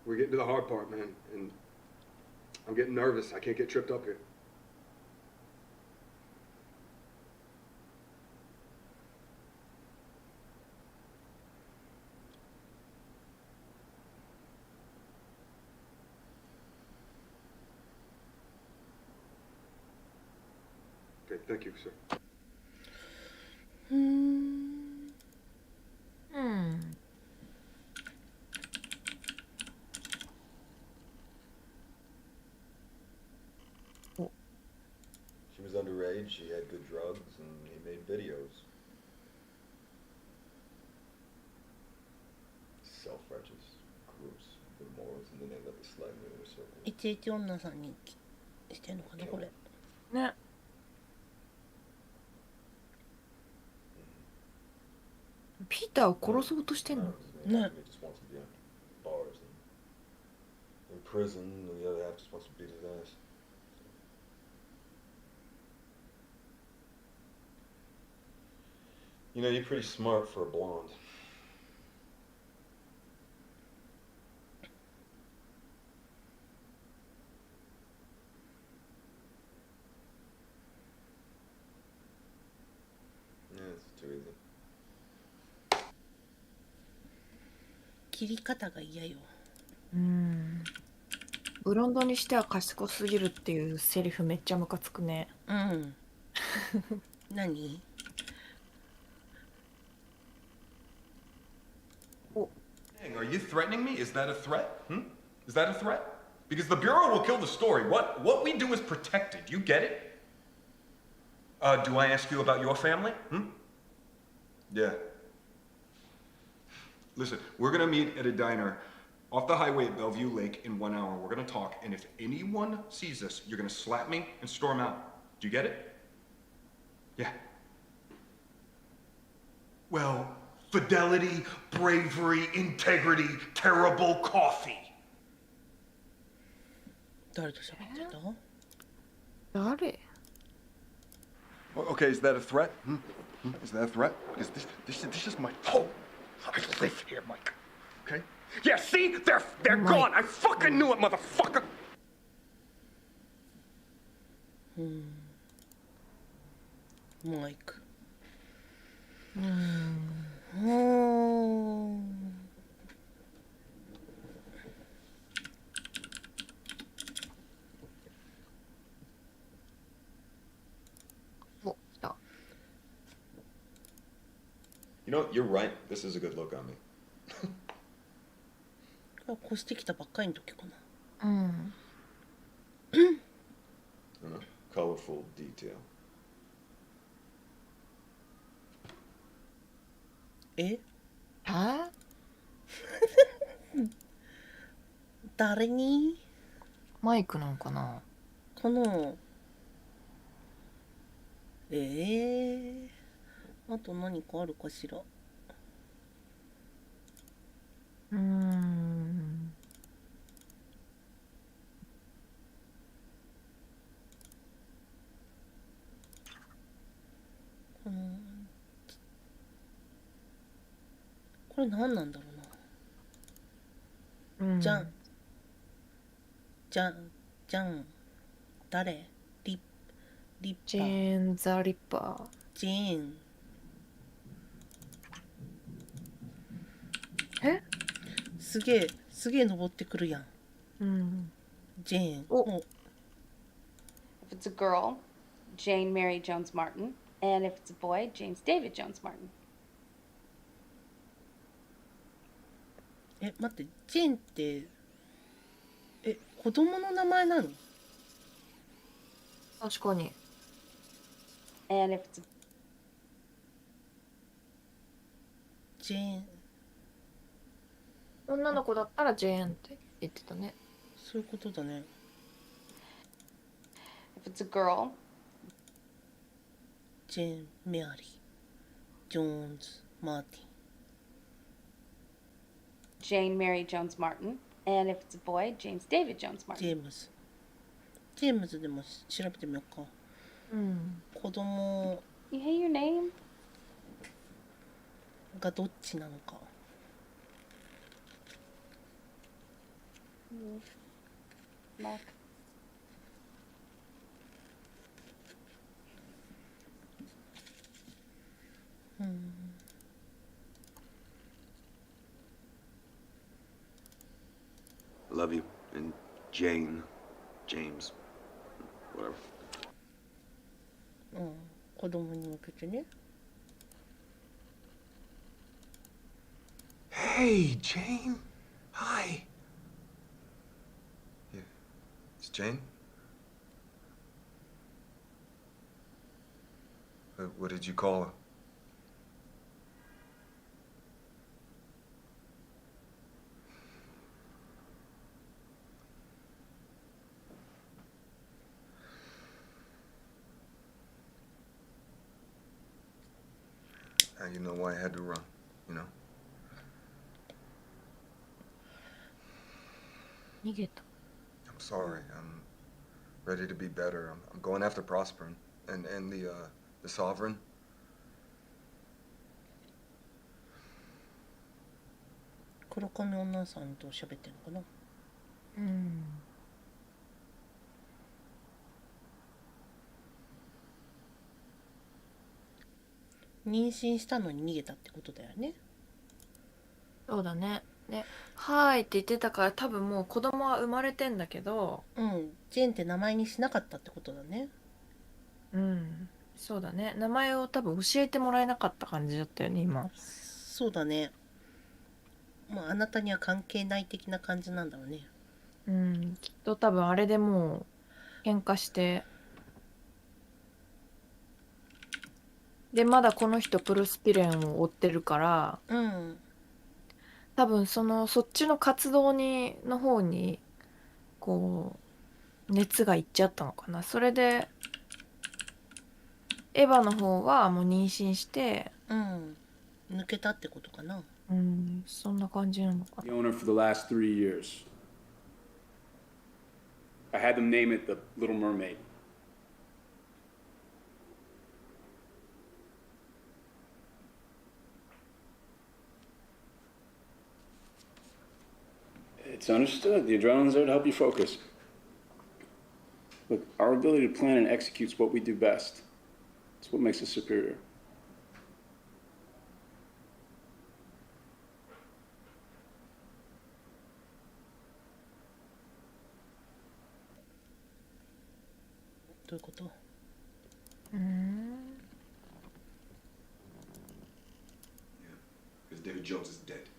We're getting to the hard part, man. And I'm getting nervous. I can't get tripped up here. Okay, thank you, sir. お。 She was underage, she had good drugs, and he made videos. Self-righteous, gross, good morals, and then they let me slide me in a circle. いちいち女さんにしてんのかなこれ。ね。ピーターを殺そうとしてんのね。 In prison, and the other half just wants to beat his ass. You know, you're pretty smart for a blonde. Yeah, it's too easy. 切り方が嫌よ。ブロンドにしては賢すぎるっていうセリフめっちゃムカつくね。うん。何？Are you threatening me? Is that a threat? Is that a threat? Because the Bureau will kill the story. What we do is protected. You get it? Do I ask you about your family? Yeah. Listen, we're gonna meet at a diner off the highway at Bellevue Lake in 1 hour. We're gonna talk, and if anyone sees us, you're gonna slap me and storm out. Do you get it? Yeah. Well, fidelity, bravery, integrity, terrible coffee. 誰と喋ってた？誰？ Okay, is that a threat? Is that a threat? Because this is my home. I live here, Mike. Okay? Yeah, see? They're gone. I fucking knew it, motherfucker. Mike. お、来た。You know, you're right. This is a good look on me. 越してきたばっかりの時かな。うん。And a colorful detail. え？は？誰に？マイクなんかな？このあと何かあるかしら。これ何なんだろうな。じゃん誰？リッパー。ジェーン・ザ・リッパー。ジェーン。え？すげえ登ってくるやん。ジェーン。If it's a girl, Jane Mary Jones Martin, and if it's a boy, James David Jones Martin. 待って、ジェーンって子供の名前なの？確かに。And if it's a... ジェーン。女の子だったらジェーンって言ってたね。そういうことだね。If it's a girl, ジェーン・メアリー、ジョーンズ・マーティン。Jane Mary Jones Martin, and if it's a boy, James David Jones Martin. ジェームズでも調べてみようか。子供 You hate your name? がどっちなのか。Mark. Love you. And Jane. James. Whatever. 子供に向けてね。Hey, Jane. Hi. Yeah. It's Jane? What did you call her? Now you know why I had to run, you know? 逃げた。 I'm sorry. I'm ready to be better. I'm going after Prosperin and the Sovereign. 黒髪女さんと喋ってるのかな。妊娠したのに逃げたってことだよね。そうだね。で、はーいって言ってたから多分もう子供は生まれてんだけど、ジェーンって名前にしなかったってことだね。そうだね。名前を多分教えてもらえなかった感じだったよね、今。そうだね。まああなたには関係ない的な感じなんだろうね。きっと多分あれでもう喧嘩して、でまだこの人プロスピレンを追ってるから、多分そっちの活動の方にこう熱がいっちゃったのかな。それでエヴァの方はもう妊娠して、抜けたってことかな。そんな感じなのかな。 The owner for the last 3 years. I had them name it the Little Mermaid. It's understood. The adrenaline's there to help you focus. Look, our ability to plan and execute is what we do best. It's what makes us superior. What do you Yeah, because David Jones is dead.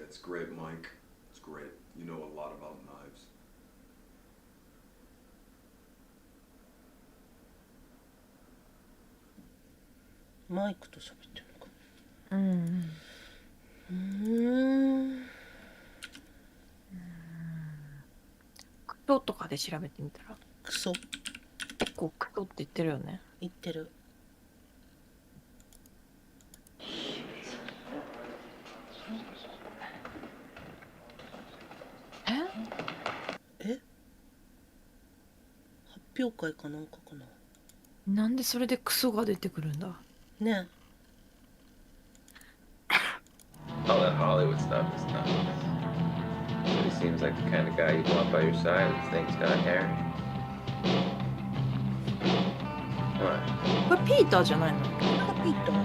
It's great, Mike. It's great. You know a lot about knives. マイクと喋ってるのか。クソとかで調べてみたら。クソ。結構クソって言ってるよね。言ってる。え？発表会かなんかかな。なんでそれでクソが出てくるんだ。ね。All that Hollywood stuff is nuts. But he seems like the kind of guy you'd want by your side if things got hairy. What? これピーターじゃないの？これがピーター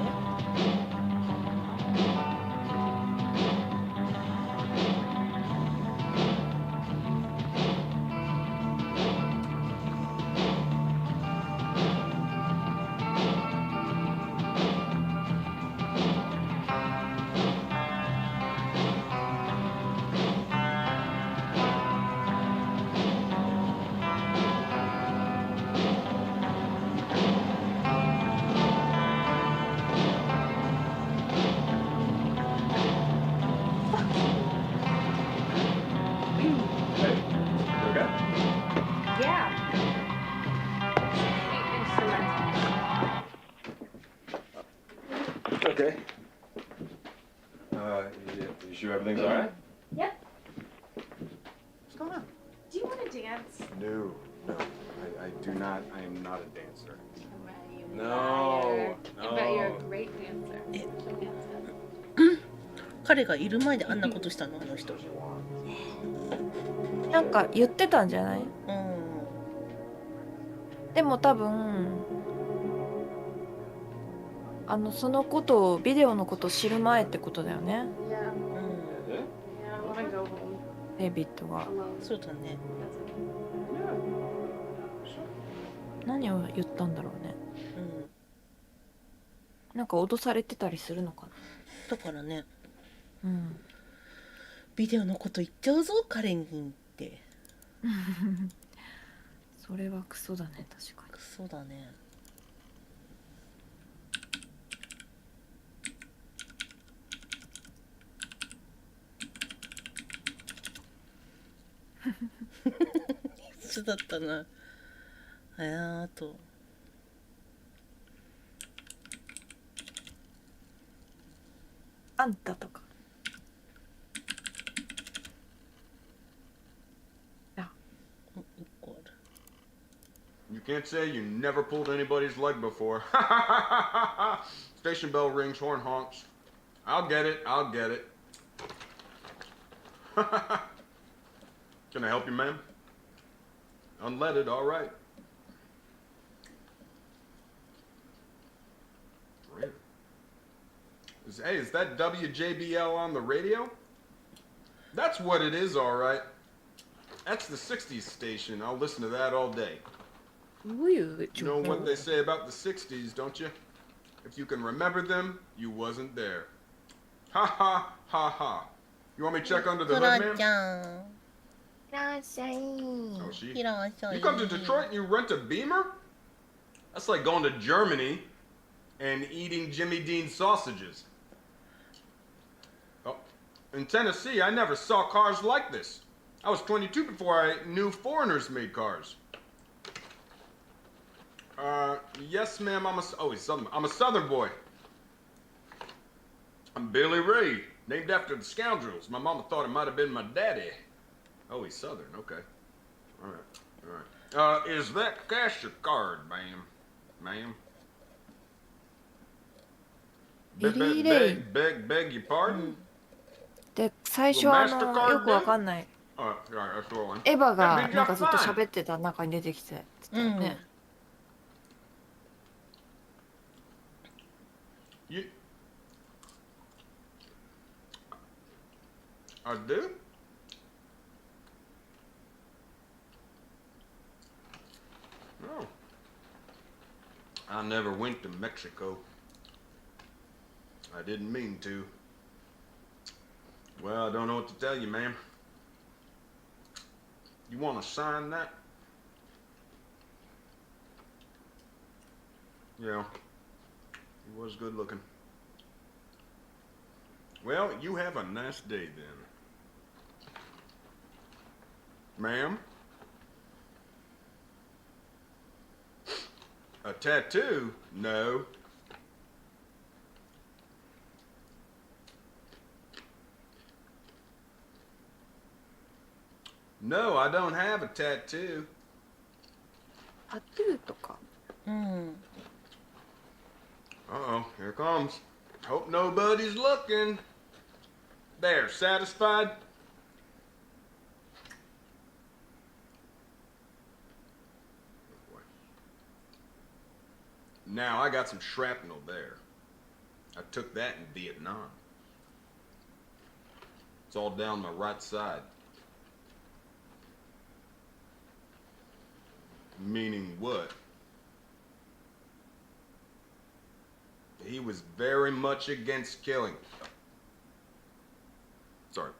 ？Okay. You sure everything's all right? Yep. What's going on? Do you want to dance? No, no. I do not. I am not a dancer. No, I bet you're a great dancer. 彼がいる前であんなことしたのあの人。なんか言ってたんじゃない？でも多分そのことをビデオのことを知る前ってことだよね。デイビッドが。そうだね。何を言ったんだろうね。なんか脅されてたりするのかな。だからね。ビデオのこと言っちゃうぞ彼にって。それはクソだね、確かに。クソだね。一緒だったな。あと。あんたとか。You can't say you never pulled anybody's leg before. Station bell rings, horn honks. I'll get it, I'll get it. Can I help you, ma'am? Unleaded, all right. Really? Hey, is that WJBL on the radio? That's what it is, all right. That's the 60s station. I'll listen to that all day. You know what they say about the 60s, don't you? If you can remember them, you wasn't there. Ha ha ha ha. You want me to check under the hood, ma'am? Oh, she. You come to Detroit and you rent a Beamer? That's like going to Germany and eating Jimmy Dean sausages. Oh, in Tennessee, I never saw cars like this. I was 22 before I knew foreigners made cars. Yes, ma'am, I'm a Southern boy. I'm Billy Ray, named after the Scoundrels. My mama thought it might have been my daddy. Oh, he's Southern, okay. All right. Is that cash or card, ma'am? Ma'am? Beg your pardon? で、最初はよくわかんない。エヴァがなんかずっと喋ってた中に出てきてたよね。I do? No. I never went to Mexico. I didn't mean to. Well, I don't know what to tell you, ma'am. You want to sign that? Yeah. He was good looking. Well, you have a nice day then. Ma'am? A tattoo? No. No, I don't have a tattoo. Tattoo とか。Uh-oh, here it comes. Hope nobody's looking. There, satisfied? Now, I got some shrapnel there. I took that in Vietnam. It's all down my right side. Meaning what? He was very much against killing. Sorry.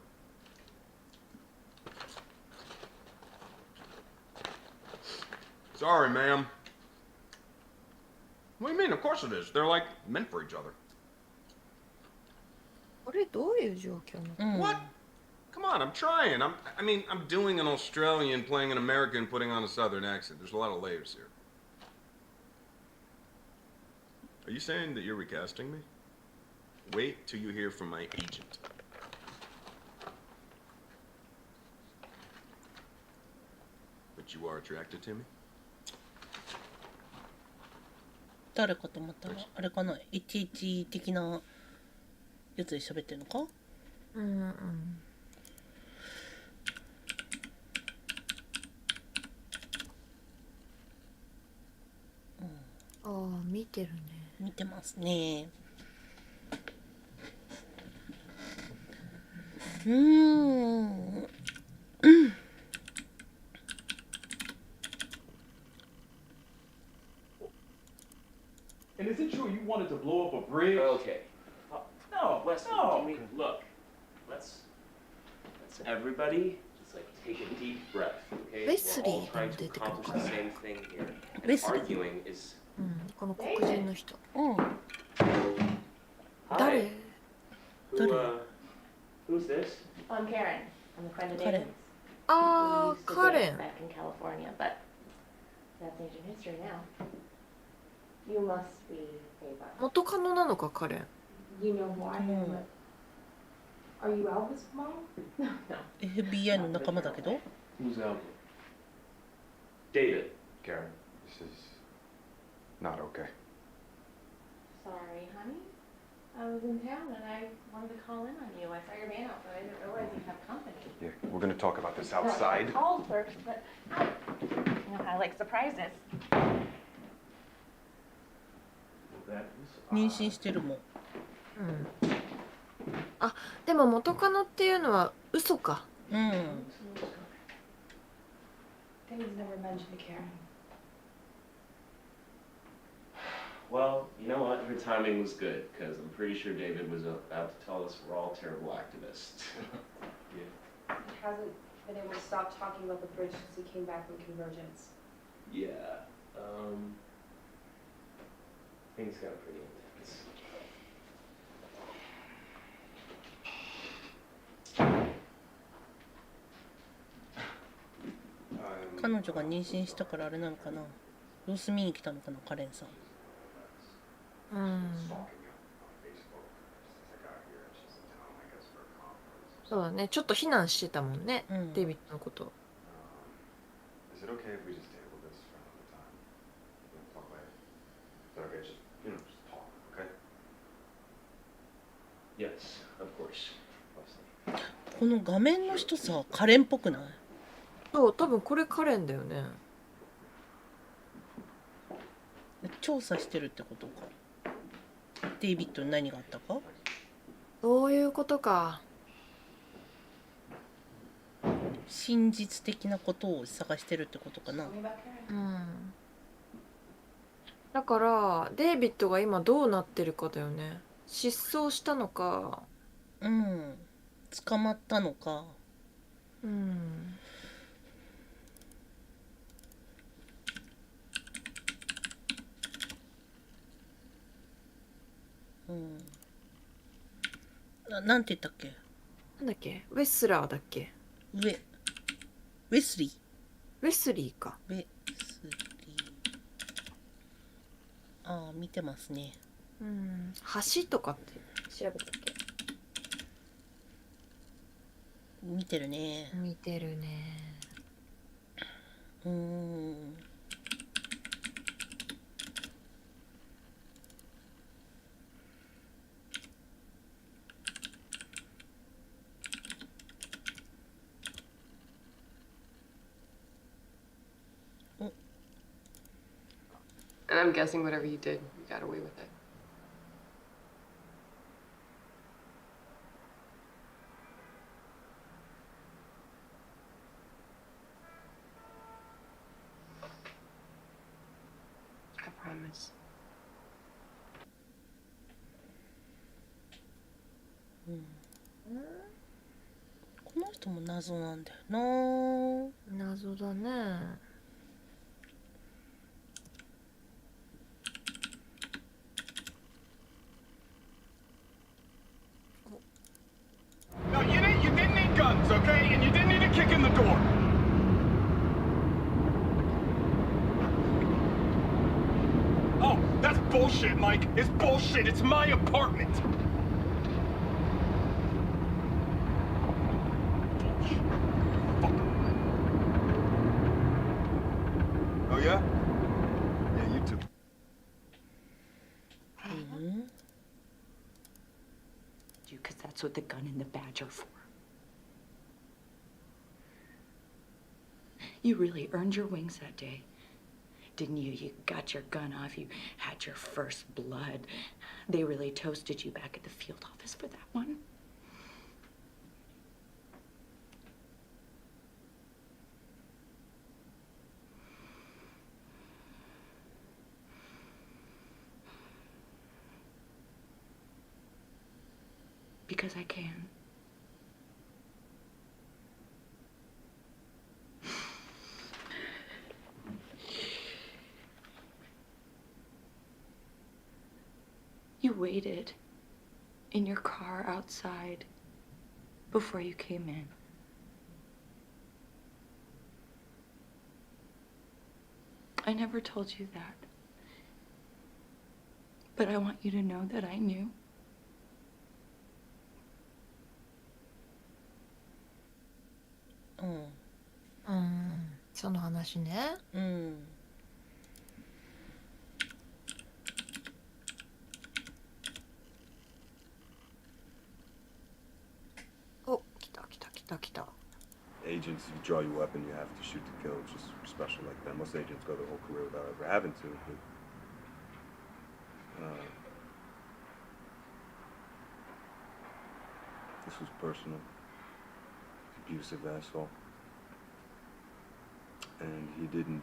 Sorry, ma'am. What do you mean? Of course it is. They're like meant for each other. これどういう状況なの？ What? Come on, I'm trying. I'm doing an Australian, playing an American, putting on a Southern accent. There's a lot of layers here. Are you saying that you're recasting me? Wait till you hear from my agent. But you are attracted to me? 誰かと思ったらあれかな、11的なやつで喋ってるのか？うんうん。ああ、見てるね。見てますね。And is it true you wanted to blow up a bridge? Okay. No, Wesley, no. look. Let's everybody just like take a deep breath, okay? We're all trying to accomplish the same thing here. And arguing is この黒人の人。誰？Who's this? I'm Karen. I'm a friend of Karen. David's. ああ、カレン。Back in California, but that's ancient history now. You must be Ava. 元カノなのか、カレン。You know who I am, but are you Alva's mom? No, no. FBI の仲間だけど。Who's Alva? David. Karen, this is not okay. Sorry, honey. I was was in town and I wanted to call in on you. I saw your van out, but I didn't realize you have company. Yeah, we're gonna talk about this No, outside. I called first, but you know how I like surprises. 妊娠してるもん。あ、でも元カノっていうのは嘘か。うん。David's never mentioned Karen. Well, you know what? Her timing was good, because I'm pretty sure David was about to tell us we're all terrible activists. He hasn't been able to stop talking about the bridge since he came back from Convergence. Yeah, things got pretty intense. 彼女が妊娠したからあれなのかな。様子見に来たのかな、カレンさん。そうだね、ちょっと非難してたもんね、デイビッドのこと。Is it okay if we just table this for another time? We can talk later. Is that okay? Just, just talk, okay? Yes, of course. この画面の人さ、カレンっぽくない？そう、多分これカレンだよね。調査してるってことか。デイビッドに何があったか？そういうことか。真実的なことを探してるってことかな。だからデイビッドが今どうなってるかだよね。失踪したのか、捕まったのか。なんて言ったっけ？なんだっけ？ウェスラーだっけ？ウェスリー。ウェスリーか。ウェスリー。ああ、見てますね。橋とかって調べたっけ？見てるね。見てるね。And I'm guessing whatever you did, you got away with it. I promise. この人も謎なんだよな。謎だね。No, you didn't need guns, okay? And you didn't need a kick in the door. Oh, that's bullshit, Mike. It's bullshit. It's my apartment. Bullshit. Fuck. Oh, yeah? Yeah, you too. Because that's what the gun and the badge are for. You really earned your wings that day, didn't you? You got your gun off, you had your first blood. They really toasted you back at the field office for that one. Because I can. You waited in your car outside before you came in. I never told you that. But I want you to know that I knew. Mm. その話ね。agents, if you draw your weapon, you have to shoot to kill. It's just special like that. Most agents go their whole career without ever having to. But, this was personal. Abusive asshole. And he didn't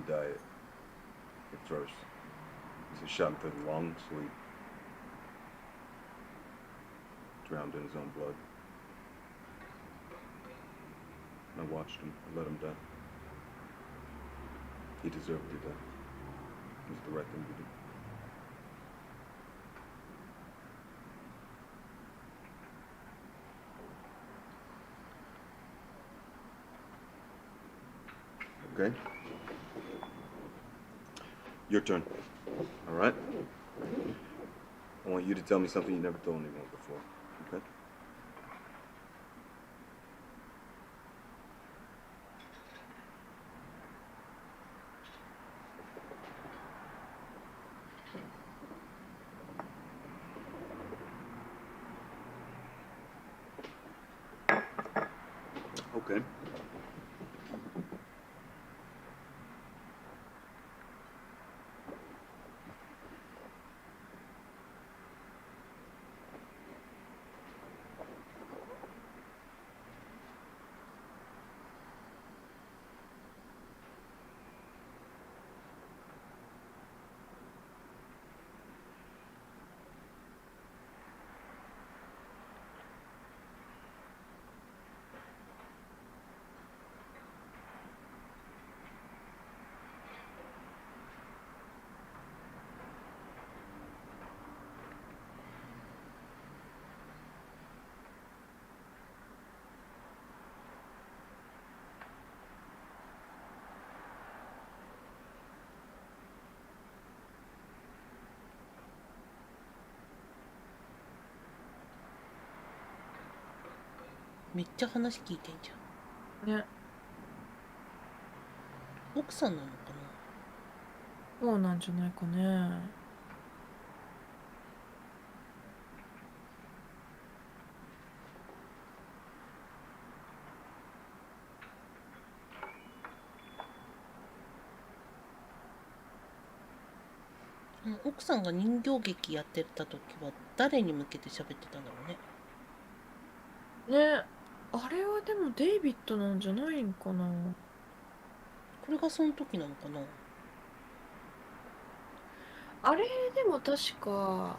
die at first. He shot him through the lung, so he drowned in his own blood. I watched him. I let him die. He deserved to die. It was the right thing to do. Okay? Your turn. All right? I want you to tell me something you never told anyone before. Okay? Okay.めっちゃ話聞いてんじゃん。ね。奥さんなのかそうなんじゃないかね。な。奥さんが人形劇やってた時は誰に向けて喋ってたんだろうね。ね。あれはでもデイビッドなんじゃないんかな。これがその時なのかな。あれでも確か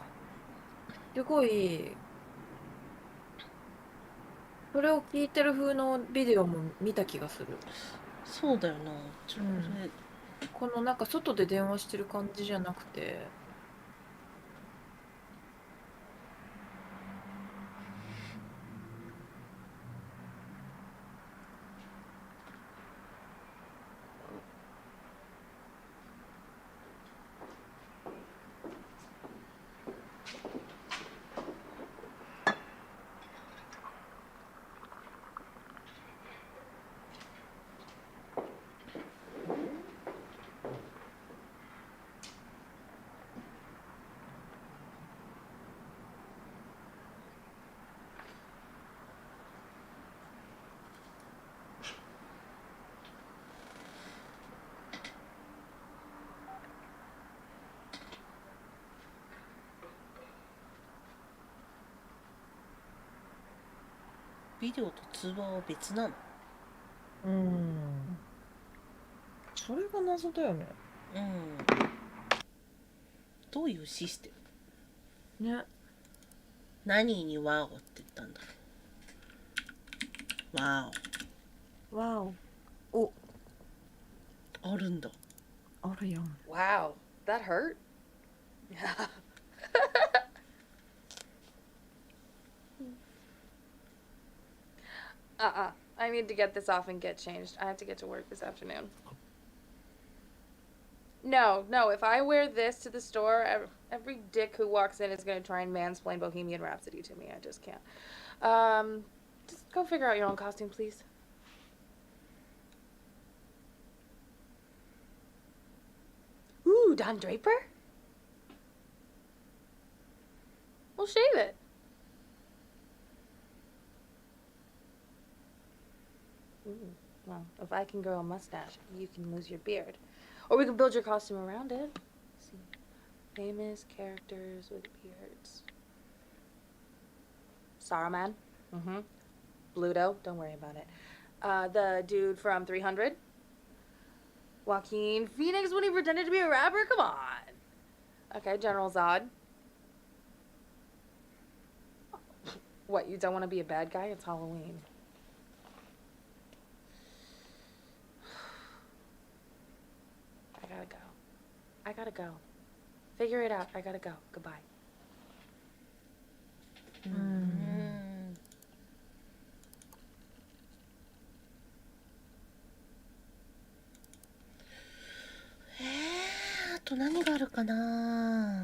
すごいそれを聞いてる風のビデオも見た気がする。そうだよな。それ、このなんか外で電話してる感じじゃなくて。ビデオと通話は別なの？それが謎だよね。どういうシステム？ね。何にワオって言ったんだろう。ワオ。ワオ。お。あるんだ。あるやん。Wow, that hurt? Yeah. I need to get this off and get changed. I have to get to work this afternoon. No, if I wear this to the store, every dick who walks in is going to try and mansplain Bohemian Rhapsody to me. I just can't. Just go figure out your own costume, please. Ooh, Don Draper? Well, shave it. Ooh, well, if I can grow a mustache, you can lose your beard. Or we can build your costume around it. Let's see. Famous characters with beards. Saruman. Mm-hmm. Bluto. Don't worry about it. The dude from 300. Joaquin Phoenix when he pretended to be a rapper? Come on. Okay, General Zod. What, you don't want to be a bad guy? It's Halloween. I gotta go. Figure it out. I gotta go. Goodbye. Mm. あと何があるかな。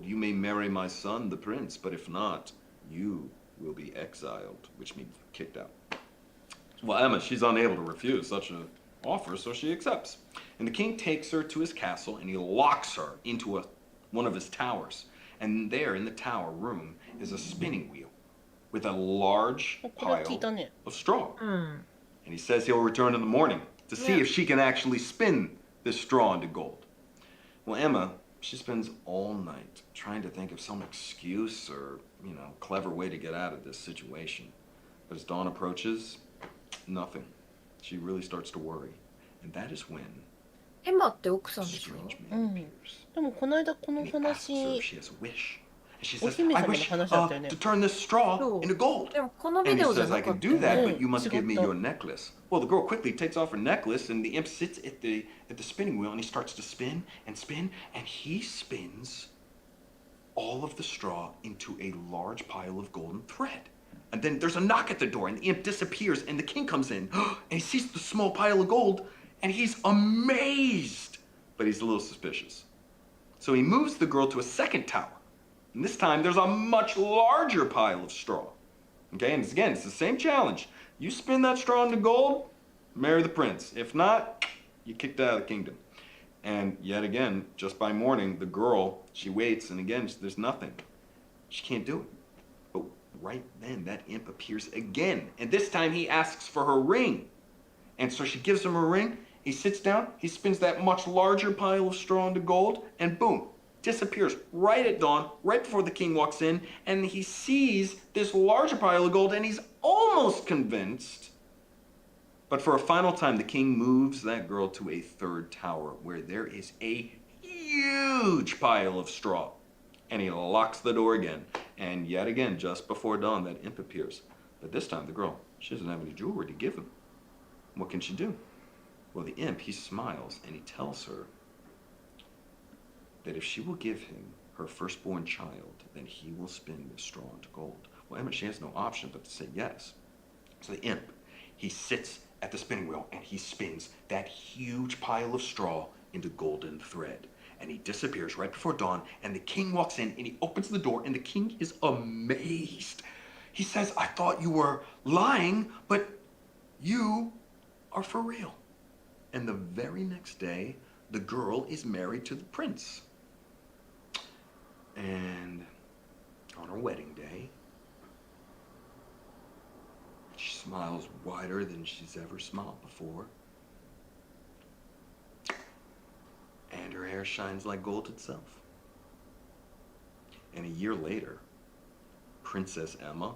You may marry my son, the prince, but if not, you will be exiled, which means kicked out. Well, Emma, she's unable to refuse such an offer, so she accepts. And the king takes her to his castle, and he locks her into one of his towers. And there in the tower room is a spinning wheel with a large pile of straw. And he says he'll return in the morning to see if she can actually spin this straw into gold. Well, Emma, she spends all night trying to think of some excuse or, clever way to get out of this situation. But as dawn approaches, nothing. She really starts to worry. And that is when エマって奥さんでしょ。でもこの間この話、 she has a wish. And she お says, 姫 I 様の wish 話だったよね。 to turn this straw into gold. でもこのビ And デ he オじゃ says, な I かっ can たよ do that, ね。 but you must give me your necklace. Well, the girl quickly takes off her necklace, and the imp sits at the spinning wheel, and he starts to spin and spin, and he spins all of the straw into a large pile of golden thread. And then there's a knock at the door, and the imp disappears, and the king comes in, and he sees the small pile of gold, and he's amazed, but he's a little suspicious. So he moves the girl to a second tower, and this time there's a much larger pile of straw. Okay, and again, it's the same challenge. You spin that straw into gold, marry the prince. If not, you're kicked out of the kingdom. And yet again, just by morning, the girl, she waits, and again, there's nothing. She can't do it. But right then, that imp appears again, and this time he asks for her ring. And so she gives him her ring, he sits down, he spins that much larger pile of straw into gold, and boom, disappears right at dawn, right before the king walks in, and he sees this larger pile of gold, and he's almost convinced. But for a final time, the king moves that girl to a third tower where there is a huge pile of straw. And he locks the door again. And yet again, just before dawn, that imp appears. But this time, the girl, she doesn't have any jewelry to give him. What can she do? Well, the imp, he smiles and he tells her that if she will give him her firstborn child, then he will spin the straw into gold. Well, Emma, she has no option but to say yes. So the imp, he sits at the spinning wheel and he spins that huge pile of straw into golden thread. And he disappears right before dawn, and the king walks in and he opens the door, and the king is amazed. He says, I thought you were lying, but you are for real. And the very next day, the girl is married to the prince. And on her wedding day, she smiles wider than she's ever smiled before. And her hair shines like gold itself. And a year later, Princess Emma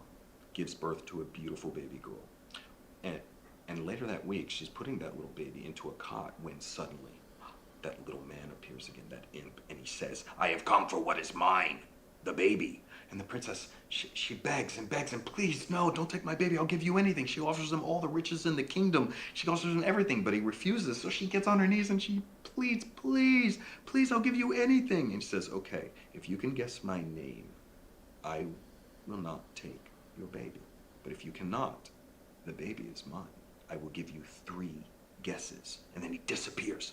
gives birth to a beautiful baby girl. And later that week, she's putting that little baby into a cot when suddenly that little man appears again, that imp, and he says, I have come for what is mine, the baby. And the princess, she begs and begs, and please, no, don't take my baby, I'll give you anything. She offers him all the riches in the kingdom. She offers him everything, but he refuses. So she gets on her knees and she pleads, please, please, I'll give you anything. And he says, okay, if you can guess my name, I will not take your baby. But if you cannot, the baby is mine. I will give you 3 guesses. And then he disappears.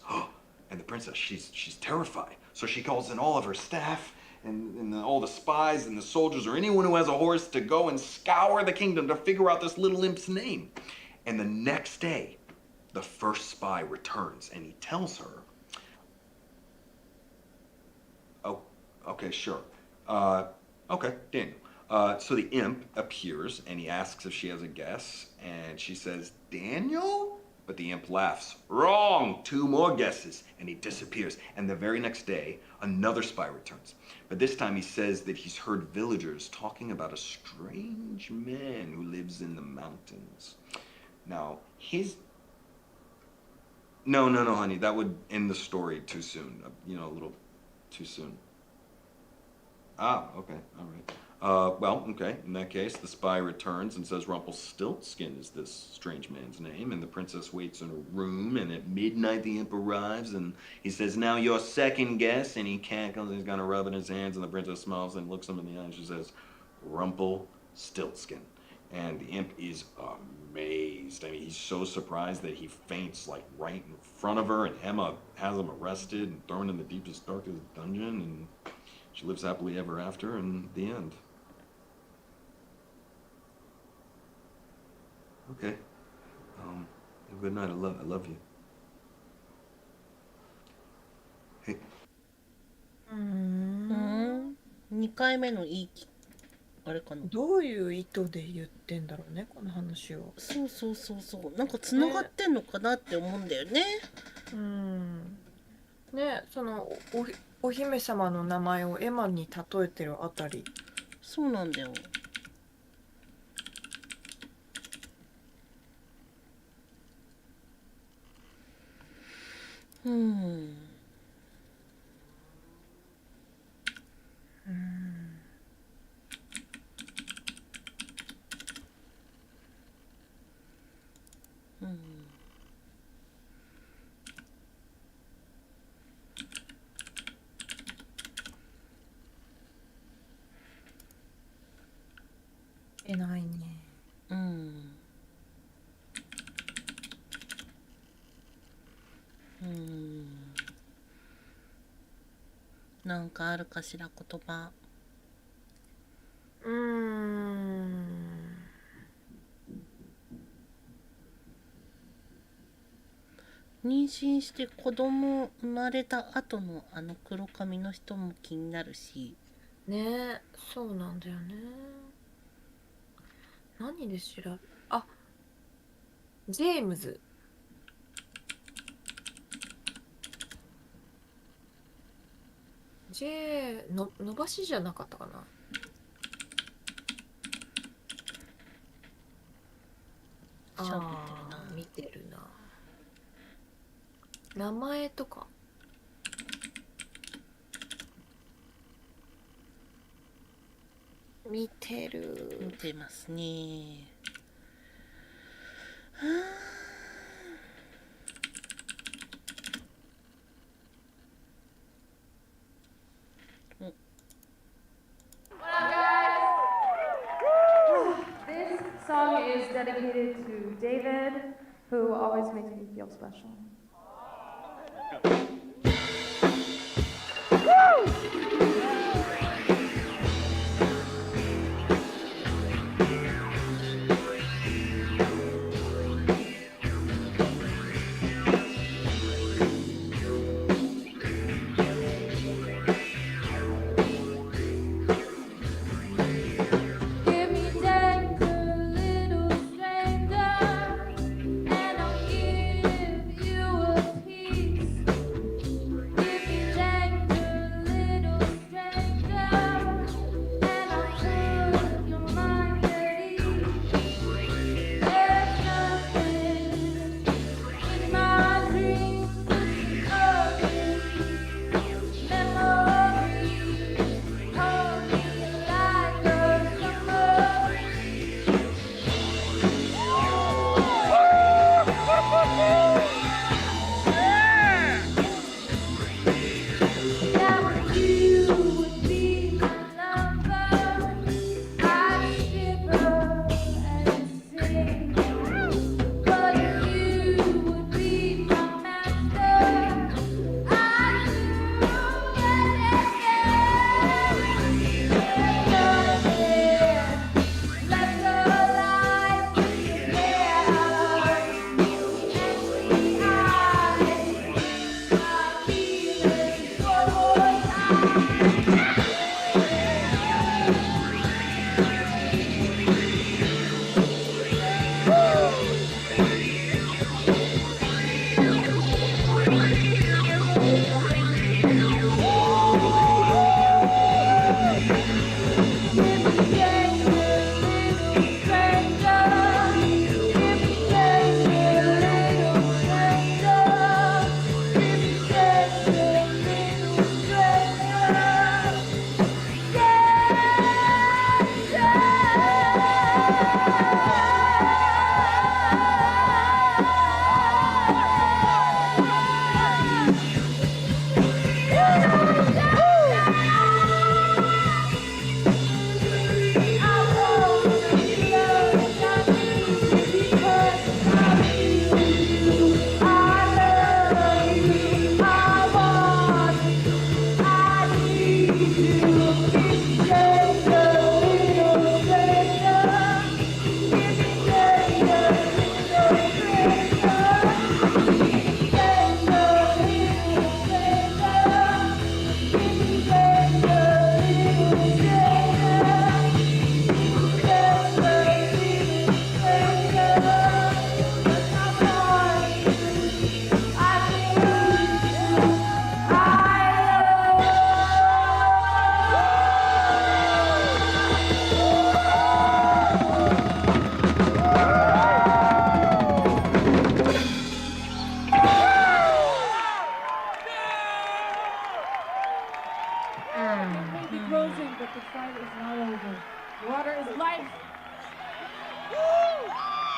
And the princess, she's terrified. So she calls in all of her staff, and all the spies and the soldiers or anyone who has a horse to go and scour the kingdom to figure out this little imp's name. And the next day, the first spy returns and he tells her, oh, okay, sure. Okay, Daniel. So the imp appears and he asks if she has a guess, and she says, Daniel? But the imp laughs. Wrong! 2 more guesses. And he disappears. And the very next day, another spy returns. But this time he says that he's heard villagers talking about a strange man who lives in the mountains. Now, his... No, honey. That would end the story too soon. You know, a little too soon. Ah, okay. All right. Well, okay, in that case, the spy returns and says Rumpelstiltskin is this strange man's name, and the princess waits in her room, and at midnight the imp arrives, and he says, now your second guess, and he cackles, he's gonna rub in his hands, and the princess smiles and looks him in the eye, and she says, Rumpelstiltskin. And the imp is amazed. I mean, he's so surprised that he faints, like, right in front of her, and Emma has him arrested and thrown in the deepest, darkest dungeon, and she lives happily ever after, and the end. Okay. Good night. I love you. Hey. 2回目のあれかな。どういう意図で言ってんだろうね、この話を。そう。なんか繋がってんのかなって思うんだよね。ね、そのお姫様の名前をエマに例えてるあたり。そうなんだよ。えないね。なんかあるかしら言葉。妊娠して子供生まれた後のあの黒髪の人も気になるし。ね、そうなんだよね。何で調べ、あ、ジェームズ。伸ばしじゃなかったかな。見てるな。名前とか。見てますね。This song is dedicated to David, who always makes me feel special. You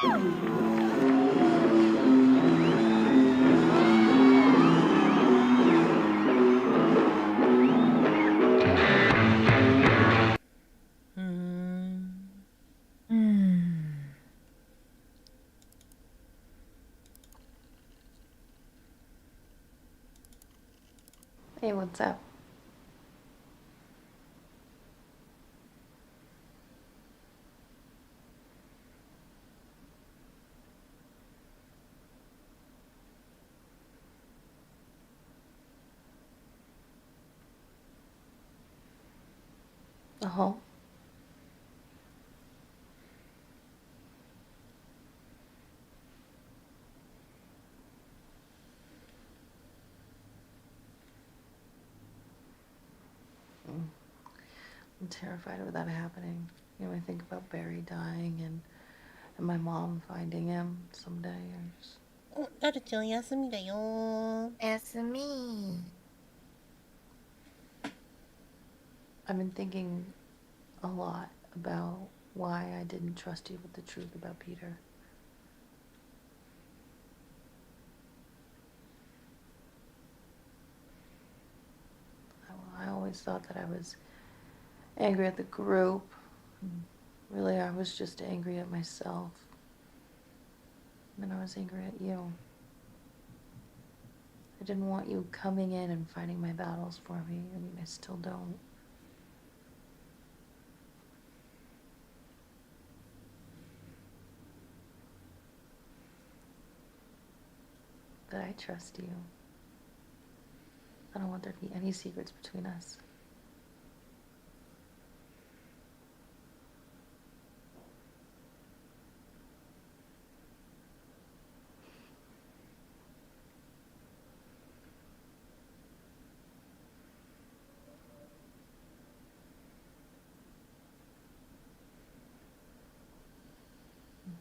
Hey, what's up? Uh-huh. I'm terrified of that happening. You know, I think about Barry dying and my mom finding him someday. I just... お、なるちゃん休みだよ。休み。I've been thinking a lot about why I didn't trust you with the truth about Peter. I always thought that I was angry at the group. Really, I was just angry at myself. And I was angry at you. I didn't want you coming in and fighting my battles for me. I mean, I still don't. But I trust you. I don't want there to be any secrets between us.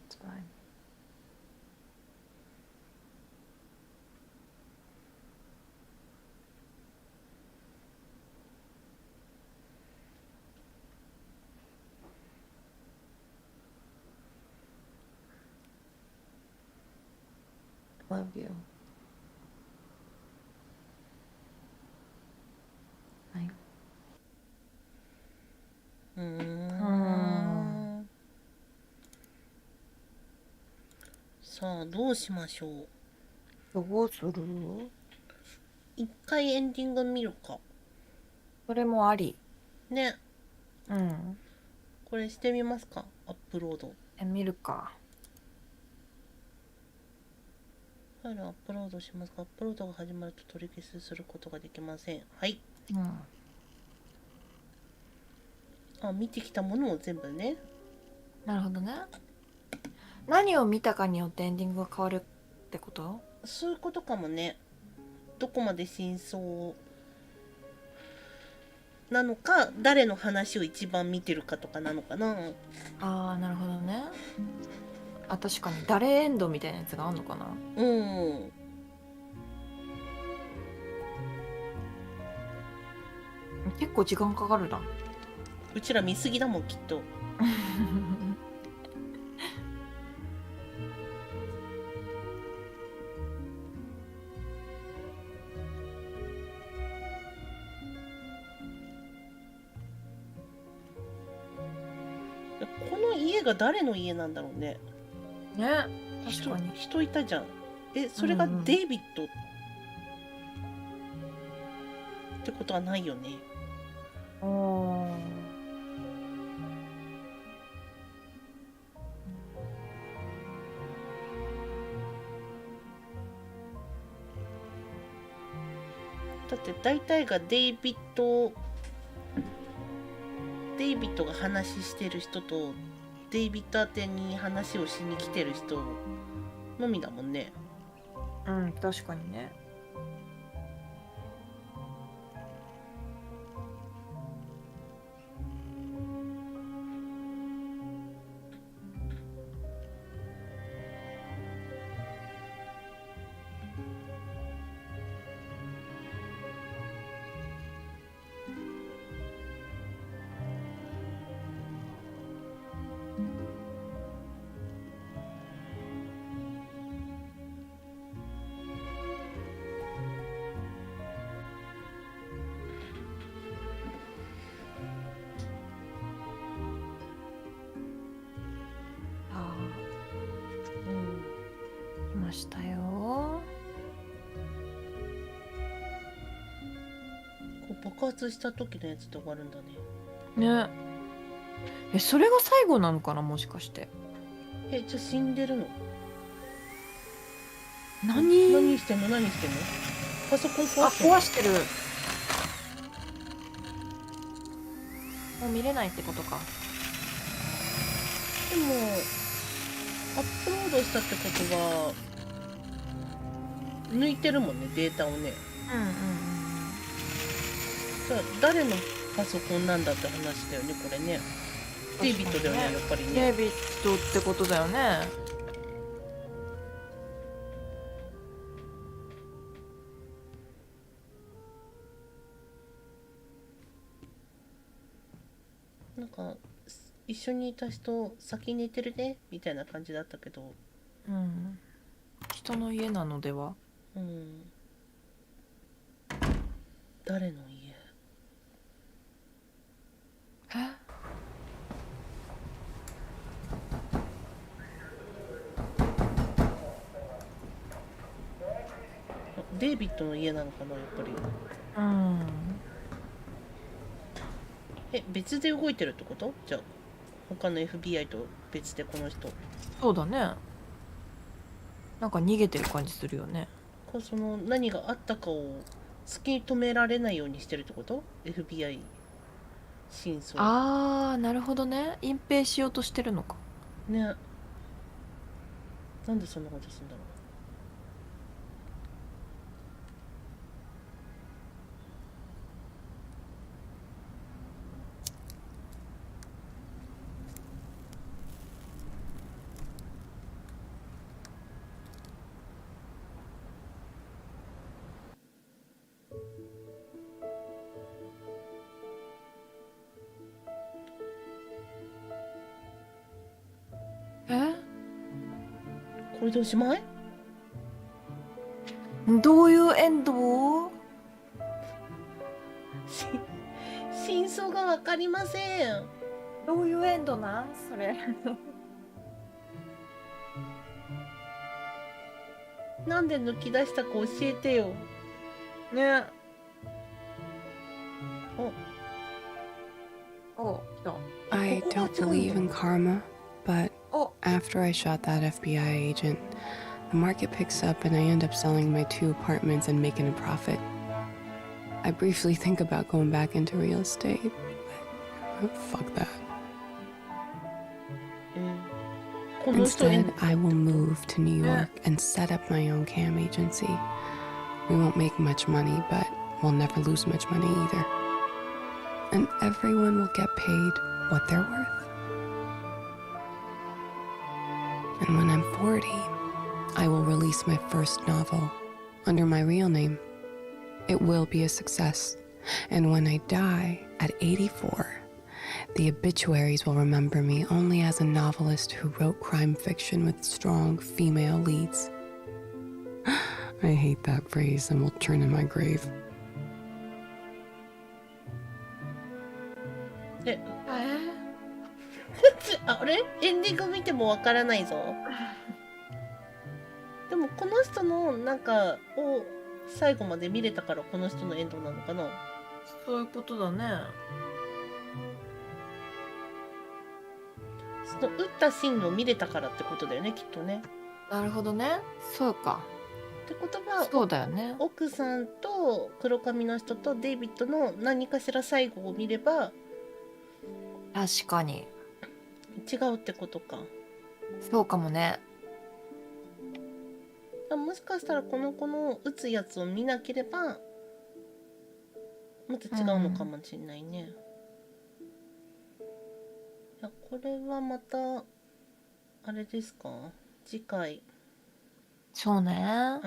It's fine. I love you. Night. さあどうしましょう。どうする？一回エンディング見るか。それもあり。ね。うん。これしてみますか。アップロード。見るか。ファイルアップロードしますか。アップロードが始まると取り消しすることができません。はい。あ、見てきたものを全部ね。なるほどね。何を見たかによってエンディングが変わるってこと？そういうことかもね。どこまで真相なのか、誰の話を一番見てるかとかなのかな。ああ、なるほどね。あ、確かに誰エンドみたいなやつがあるのかな。うん。結構時間かかるな。うちら見すぎだもんきっと。この家が誰の家なんだろうね。ね、確かに。人いたじゃん。それがデイビッド、ってことはないよね。だって大体がデイビッドが話してる人とデイビッド宛てに話をしに来てる人のみだもんね。うん、確かにね。爆発した時のやつで終わるんだね。ね。それが最後なのかな、もしかして。じゃあ死んでるの？何してんの？パソコン壊してる。壊してる。もう見れないってことか。でもアップロードしたってことは抜いてるもんね、データをね。じゃあ誰のパソコンなんだって話だよね、これね。デイビッドだよね、やっぱりね。デイビッドってことだよね。なんか一緒にいた人先寝てるねみたいな感じだったけど、人の家なのでは。誰の家？デイビッドの家なのかな、やっぱり。別で動いてるってこと？じゃあ他の FBI と別でこの人。そうだね。なんか逃げてる感じするよね。その何があったかを突き止められないようにしてるってこと？ FBI 真相。なるほどね。隠蔽しようとしてるのかね。なんでそんなことするんだろう。これでおしまい？どういうエンド？真相がわかりません。どういうエンドなんそれ。なんで抜き出したか教えてよ。ね。I don't believe in karma, but after I shot that FBI agent, the market picks up and I end up selling my 2 apartments and making a profit. I briefly think about going back into real estate, but fuck that. Instead, I will move to New York and set up my own cam agency. We won't make much money, but we'll never lose much money either. And everyone will get paid what they're worth. And when I'm 40, I will release my first novel under my real name. It will be a success. And when I die at 84, the obituaries will remember me only as a novelist who wrote crime fiction with strong female leads. I hate that phrase and will turn in my grave. あれ？エンディング見てもわからないぞ。でもこの人のなんかを最後まで見れたからこの人のエンドなのかな。そういうことだね。その撃ったシーンを見れたからってことだよね、きっとね。なるほどね。そうか。ってことは、そうだよね。奥さんと黒髪の人とデイビッドの何かしら最後を見れば確かに違うってことか。そうかもね。もしかしたらこの子の撃つやつを見なければまた違うのかもしれないね。いや、これはまたあれですか、次回。そうね。ウ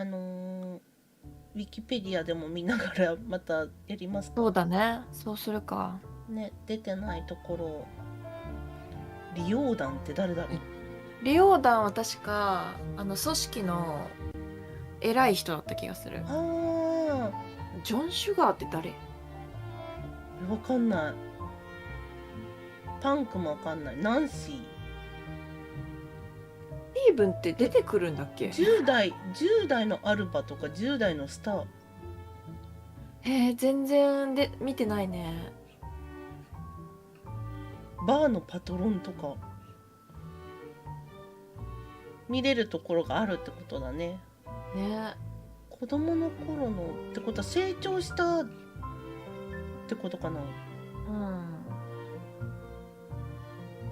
ィキペディアでも見ながらまたやりますか。そうだね。そうするか。ね、出てないところ。リオーダンって誰だろう。リオーダンは確か組織の偉い人だった気がする。ジョン・シュガーって誰？わかんない。パンクもわかんない。ナンシー。イーブンって出てくるんだっけ？ 10代のアルバとか10代のスター。全然で見てないね。バーのパトロンとか見れるところがあるってことだね。ね。子供の頃のってことは成長したってことかな。うん。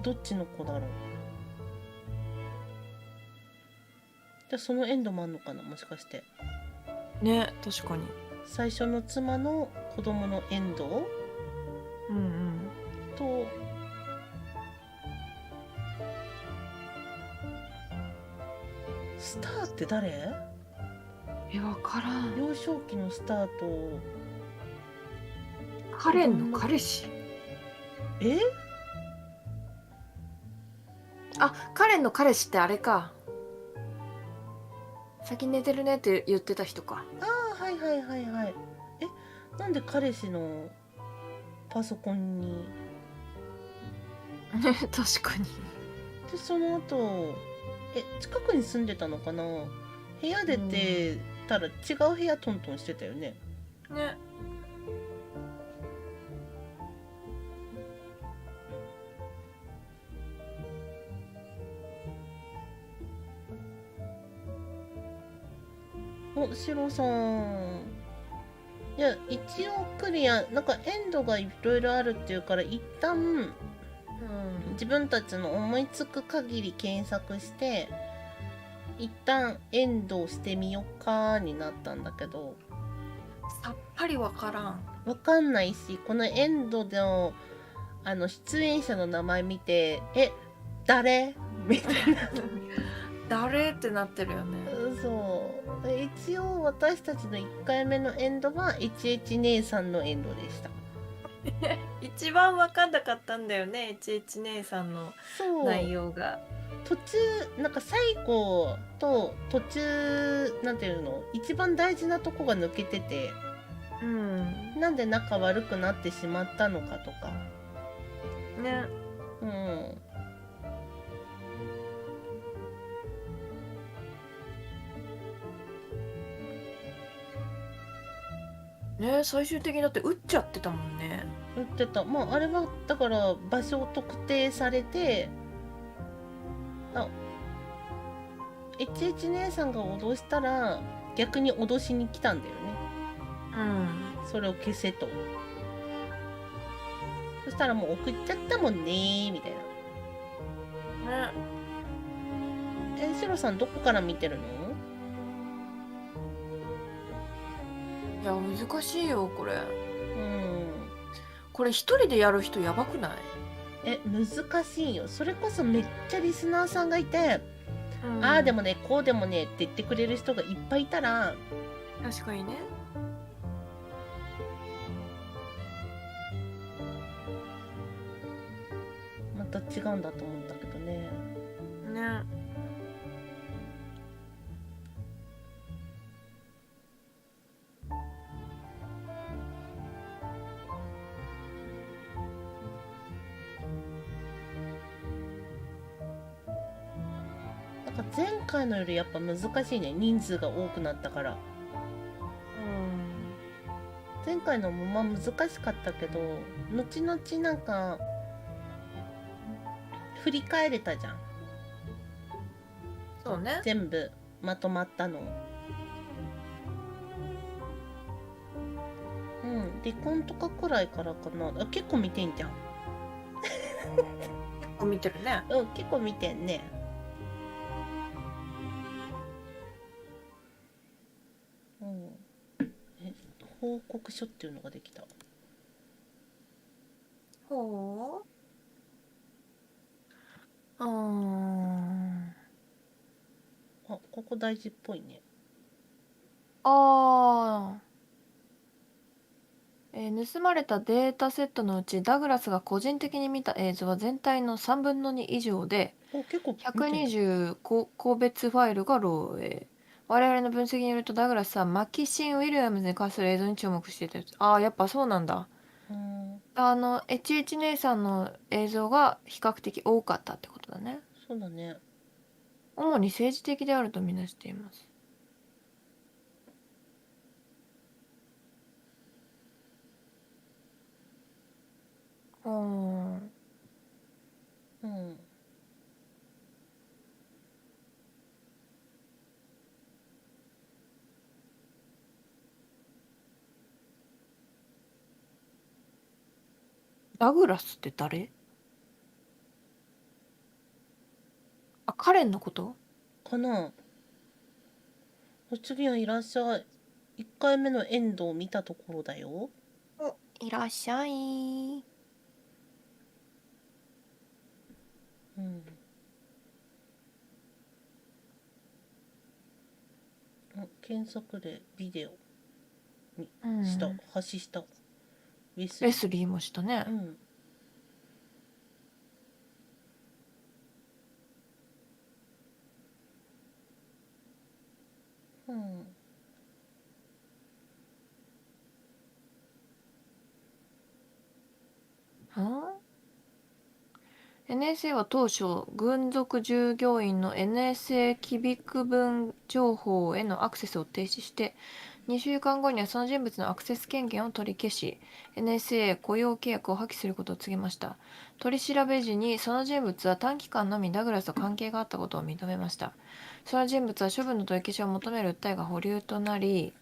どっちの子だろう。じゃあそのエンドもあんのかな、もしかして。ね、確かに。最初の妻の子供のエンドうんうん。とスターって誰？わからん。幼少期のスターとカレンの彼氏。あ、カレンの彼氏ってあれか。先寝てるねって言ってた人か。ああ、はいはいはいはい。なんで彼氏のパソコンに確かに。でその後近くに住んでたのかな。部屋出てたら違う部屋トントンしてたよね。ね。お、シロさん。いや、一応クリア、なんかエンドがいろいろあるっていうから一旦、自分たちの思いつく限り検索して一旦エンドをしてみよっかになったんだけど、さっぱりわからん。わかんないし、このエンドの出演者の名前見て誰みたいな誰ってなってるよね。そう一応私たちの1回目のエンドはHH姉さんのエンドでした。一番分かんなかったんだよね、HH姉さんの内容が。途中なんか最後と途中なんていうの、一番大事なとこが抜けてて、なんで仲悪くなってしまったのかとかね。ね、最終的にだって撃っちゃってたもんね。撃ってた。まああれはだから場所を特定されて、HH 姉さんが脅したら逆に脅しに来たんだよね。それを消せと。そしたらもう送っちゃったもんねみたいな。シロさんどこから見てるの？いや難しいよこれ。これ一人でやる人やばくない？難しいよ。それこそめっちゃリスナーさんがいて、ああでもねこうでもねって言ってくれる人がいっぱいいたら。確かにね。また違うんだと思ったけどね。ね。前回のよりやっぱ難しいね、人数が多くなったから。前回のもまあ難しかったけど、後々なんか振り返れたじゃん。そうね。全部まとまったの。離婚とかくらいからかな。結構見てんじゃん。結構見てるね。結構見てんね。報告書っていうのができた。ほう。ここ大事っぽいね。盗まれたデータセットのうちダグラスが個人的に見た映像は全体の3分の2以上で、120個別ファイルが漏洩。我々の分析によるとダグラスはマキシン・ウィリアムズに関する映像に注目していた。やっぱそうなんだ。HH 姉さんの映像が比較的多かったってことだね。そうだね。主に政治的であるとみなしています。ダグラスって誰？あ、カレンのことかな。お次はいらっしゃい。1回目のエンドを見たところだよ。お、いらっしゃい。うん。検索でビデオにした、発した。レスリーもしたね。うん。うん。NSA は当初、軍属従業員の NSA 機微区分情報へのアクセスを停止して、2週間後にはその人物のアクセス権限を取り消し、NSA 雇用契約を破棄することを告げました。取り調べ時に、その人物は短期間のみダグラスと関係があったことを認めました。その人物は処分の取り消しを求める訴えが保留となり、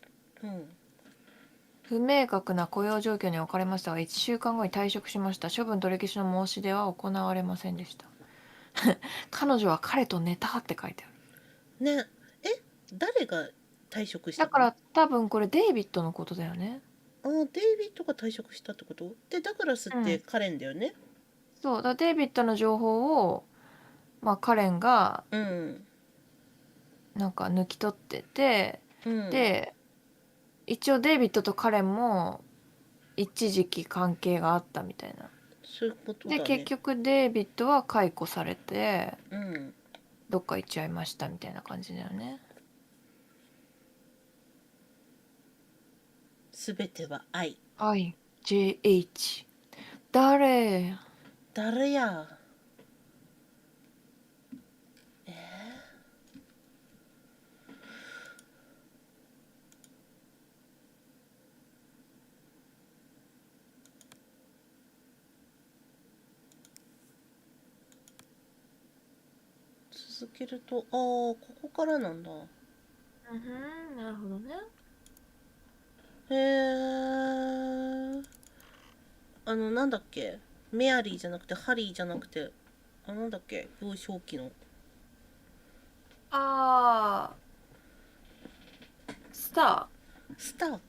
不明確な雇用状況に置かれましたが、1週間後に退職しました。処分取り消しの申し出は行われませんでした。彼女は彼と寝たって書いてある。ね、誰が退職したの？だから多分これデイビッドのことだよね。あ、デイビッドが退職したってこと？で、ダグラスってカレンだよね。そうだ、デイビッドの情報を、まあ、カレンがなんか抜き取ってて、で一応デイビッドとカレンも一時期関係があったみたいな。そういうことだね。で結局デイビッドは解雇されて、うん、どっか行っちゃいましたみたいな感じだよね。すべては愛。愛 JH 誰や。続けると、ここからなんだ。なるほどね。なんだっけ、メアリーじゃなくてハリーじゃなくて、なんだっけ、幼少期の。スターか。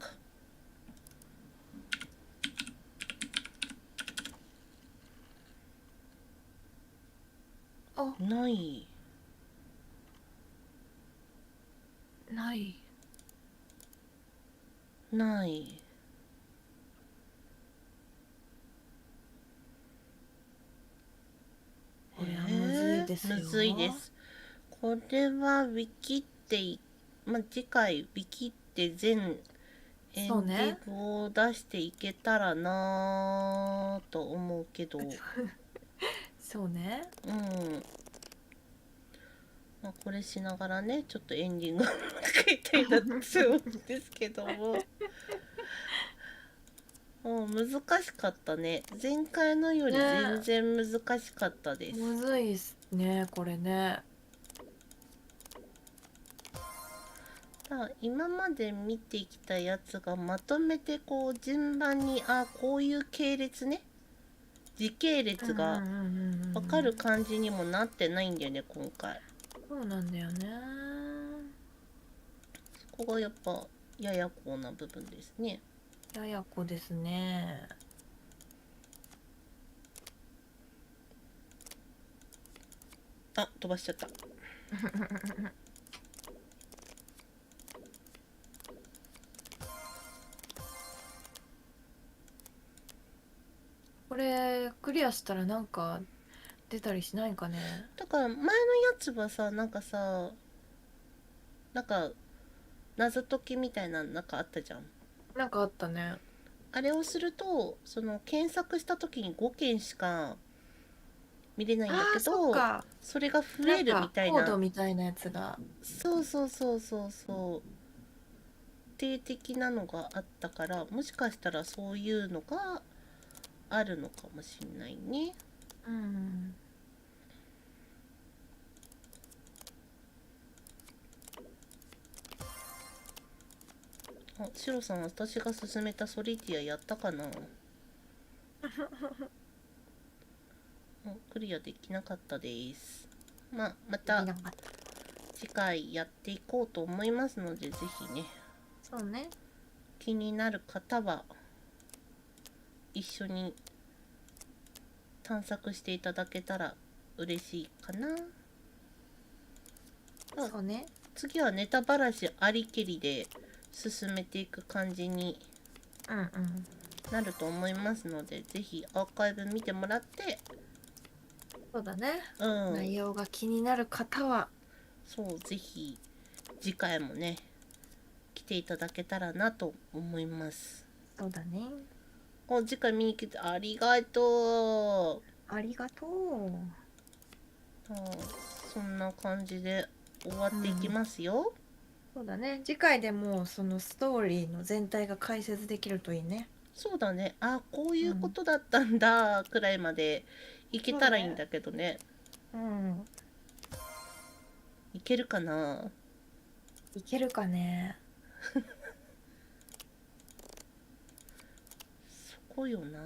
ない。これはむずいですよ。むずいです。これはウィキって次回ウィキって全エンディングを出していけたらなと思うけど。そうね。これしながらね、ちょっとエンディングを書いたいなと思うんですけども。難しかったね。前回のより全然難しかったです。むずいですね、これね。今まで見てきたやつがまとめてこう順番にこういう系列ね、時系列が分かる感じにもなってないんだよね、今回。そうなんだよね。そこがやっぱややこな部分ですね。ややこですね。飛ばしちゃった。これクリアしたらなんか出たりしないかね。だから前のやつはさ、なんか謎解きみたいななんかあったじゃん。なんかあったね。あれをすると検索した時に5件しか見れないんだけど、それが増えるみたいな。コードみたいなやつが。そう定的なのがあったから、もしかしたらそういうのがあるのかもしれないね。シロさん、私が勧めたソリティアやったかな？クリアできなかったです。まあ、また次回やっていこうと思いますので、ぜひね、そうね。気になる方は一緒に探索していただけたら嬉しいかな。そうね。次はネタばらしありきりで進めていく感じになると思いますので、ぜひアーカイブ見てもらって、そうだね。うん、内容が気になる方は、そうぜひ次回もね来ていただけたらなと思います。そうだね。次回見に来てありがとう。ありがとう。そんな感じで終わっていきますよ。そうだね。次回でもうそのストーリーの全体が解説できるといいね。そうだね。あ、こういうことだったんだくらいまでいけたらいいんだけどね。いけるかな。いけるかね。そこよな。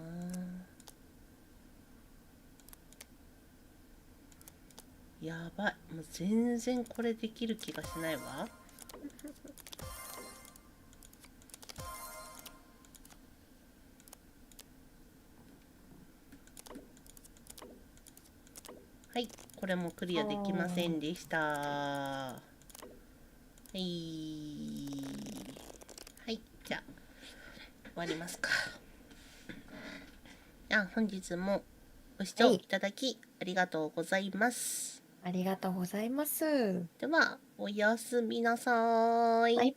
やばい。もう全然これできる気がしないわ。はい、これもクリアできませんでした。はい、はい、じゃあ終わりますか。本日もご視聴いただきありがとうございます。ありがとうございます。では、おやすみなさい。